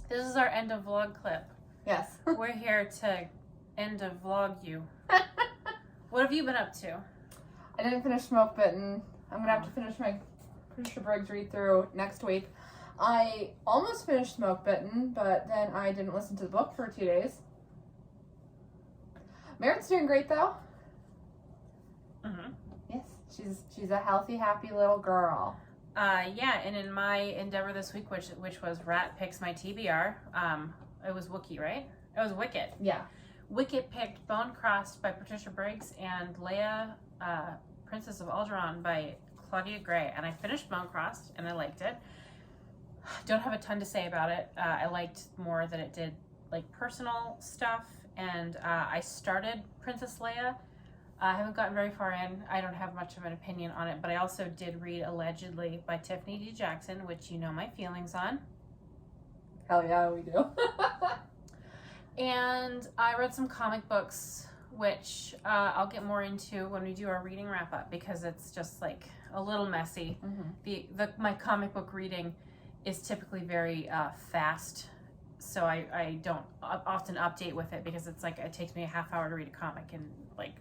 This is our end of vlog clip. Yes. We're here to end of vlog you. What have you been up to? I didn't finish Smoke Bitten. I'm going to have to finish my Patricia Briggs read through next week. I almost finished Smoke Bitten, but then I didn't listen to the book for 2 days. Merritt's doing great, though. Mm-hmm. Yes, she's a healthy, happy little girl. Yeah, and in my endeavor this week, which was Rat Picks My TBR, it was Wookie, right? It was Wicket. Yeah. Wicket picked Bone Crossed by Patricia Briggs and Leia, Princess of Alderaan by Claudia Gray. And I finished Bone Crossed, and I liked it. Don't have a ton to say about it. I liked more that it did like personal stuff, and I started Princess Leia. I haven't gotten very far in. I don't have much of an opinion on it, but I also did read Allegedly by Tiffany D. Jackson, which you know my feelings on. Hell yeah, we do. And I read some comic books, which I'll get more into when we do our reading wrap up, because it's just like a little messy. Mm-hmm. My comic book reading is typically very fast, so I don't often update with it, because it's like it takes me a half hour to read a comic, and like,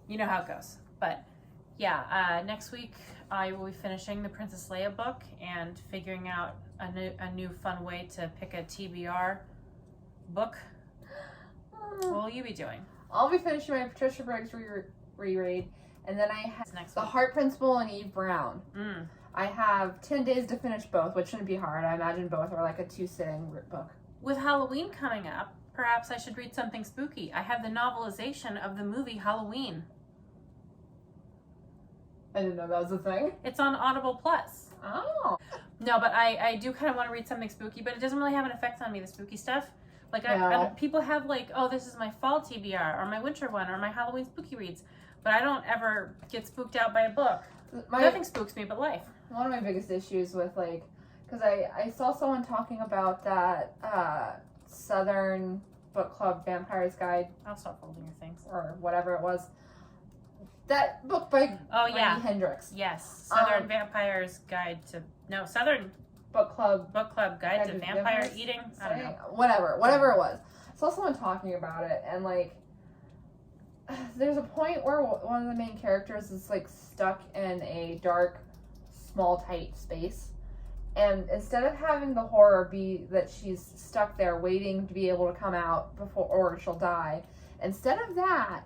you know how it goes. But yeah, next week I will be finishing the Princess Leia book and figuring out a new fun way to pick a TBR book. What will you be doing? I'll be finishing my Patricia Briggs reread, and then I have next The week. Heart Principle and Eve Brown. Mm. I have 10 days to finish both, which shouldn't be hard. I imagine both are like a 2-sitting book. With Halloween coming up, perhaps I should read something spooky. I have the novelization of the movie Halloween. I didn't know that was a thing. It's on Audible Plus. Oh. No, but I do kind of want to read something spooky, but it doesn't really have an effect on me, the spooky stuff. Like, No. people have like, oh, this is my fall TBR, or my winter one, or my Halloween spooky reads. But I don't ever get spooked out by a book. Nothing spooks me but life. One of my biggest issues with, like, because I saw someone talking about that Southern Book Club Vampire's Guide. I'll stop holding your things. Or whatever it was. That book by Randy Hendricks. Yes. Southern Vampire's Guide to... No, Southern Book Club Guide to Vampire Eating. I don't know. Whatever it was. I saw someone talking about it, and like, there's a point where one of the main characters is like stuck in a dark, small, tight space, and instead of having the horror be that she's stuck there waiting to be able to come out before or she'll die, instead of that,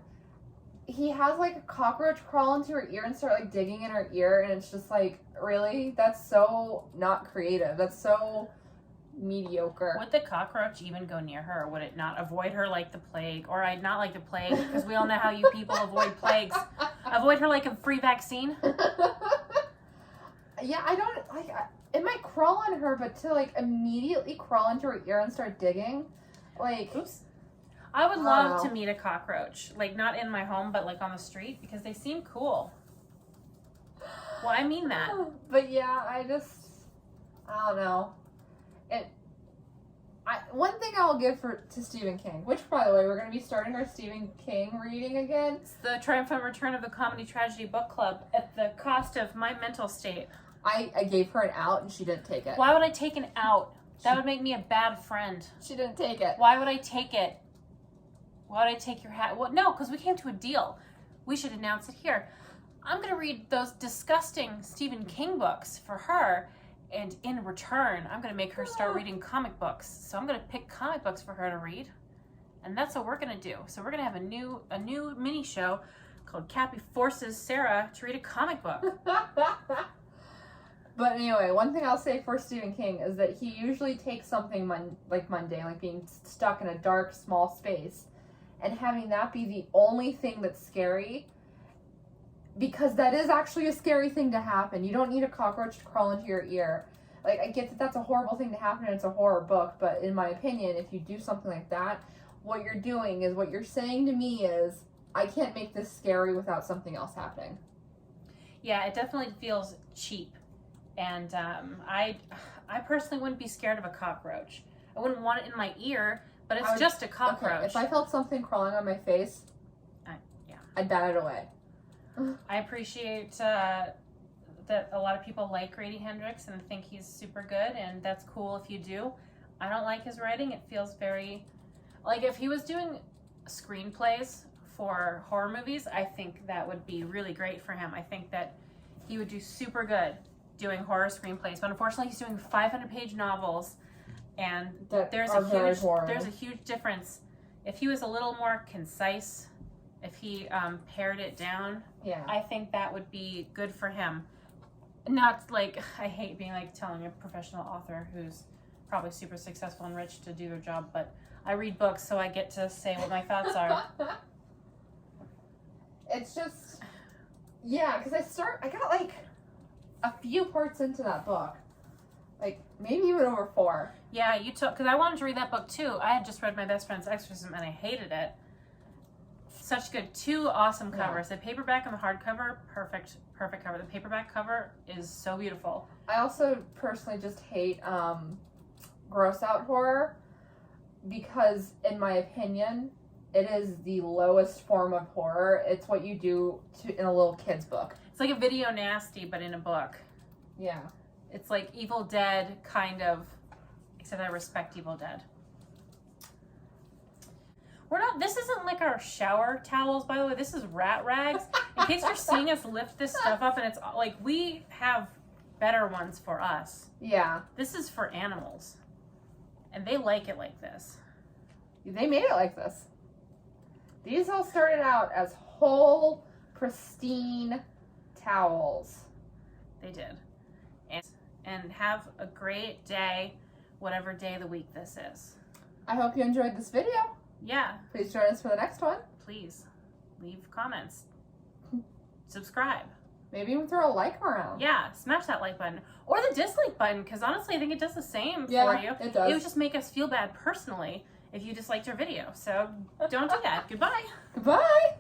he has like a cockroach crawl into her ear and start like digging in her ear, and it's just like, really? That's so not creative. That's so mediocre. Would the cockroach even go near her, or would it not avoid her like the plague? Or I'd not like the plague, because we all know how you people avoid plagues. Avoid her like a free vaccine? Yeah, I don't, like, it might crawl on her, but to like immediately crawl into her ear and start digging, like... Oops. I would love to meet a cockroach. Like, not in my home, but like on the street, because they seem cool. Well, I mean that. But yeah, I don't know. One thing I will give to Stephen King, which, by the way, we're going to be starting our Stephen King reading again. It's the triumphant return of the Comedy Tragedy Book Club at the cost of my mental state. I gave her an out and she didn't take it. Why would I take an out? That would make me a bad friend. She didn't take it. Why would I take it? Why would I take your hat? Well, no, because we came to a deal. We should announce it here. I'm going to read those disgusting Stephen King books for her, and in return, I'm going to make her start reading comic books. So I'm going to pick comic books for her to read, And that's what we're gonna do. So we're gonna have a new mini show called Cappy Forces Sarah to read a comic book. But anyway, one thing I'll say for Stephen King is that he usually takes something mundane, like being stuck in a dark, small space, and having that be the only thing that's scary, because that is actually a scary thing to happen. You don't need a cockroach to crawl into your ear. Like, I get that that's a horrible thing to happen and it's a horror book, but in my opinion, if you do something like that, what you're doing is, what you're saying to me is, I can't make this scary without something else happening. Yeah, it definitely feels cheap. And I personally wouldn't be scared of a cockroach. I wouldn't want it in my ear, but it's just a cockroach. Okay, if I felt something crawling on my face, I'd bat it away. I appreciate that a lot of people like Grady Hendrix and think he's super good, and that's cool if you do. I don't like his writing. It feels very... Like, if he was doing screenplays for horror movies, I think that would be really great for him. I think that he would do super good doing horror screenplays, but unfortunately he's doing 500-page novels, and there's a huge difference. If he was a little more concise, if he pared it down, I think that would be good for him. Not like, I hate being like telling a professional author who's probably super successful and rich to do their job, but I read books, so I get to say what my thoughts are. It's just, because I got like a few parts into that book. Like, maybe even over 4. Yeah, you took, because I wanted to read that book too. I had just read My Best Friend's Exorcism and I hated it. Such good, 2 awesome covers. The paperback and the hardcover, perfect cover. The paperback cover is so beautiful. I also personally just hate gross out horror, because in my opinion, it is the lowest form of horror. It's what you do in a little kid's book. It's like a video nasty, but in a book. Yeah. It's like Evil Dead, kind of, except I respect Evil Dead. This isn't like our shower towels, by the way. This is rat rags. In case you're seeing us lift this stuff up, and it's like, we have better ones for us. Yeah. This is for animals. And they like it like this. They made it like this. These all started out as whole, pristine towels. They did. And have a great day, whatever day of the week this is. I hope you enjoyed this video. Yeah. Please join us for the next one. Please leave comments. Subscribe. Maybe even throw a like around. Yeah, smash that like button. Or the dislike button, because honestly, I think it does the same for you. It does. It would just make us feel bad personally if you disliked our video. So don't do that. Goodbye. Goodbye.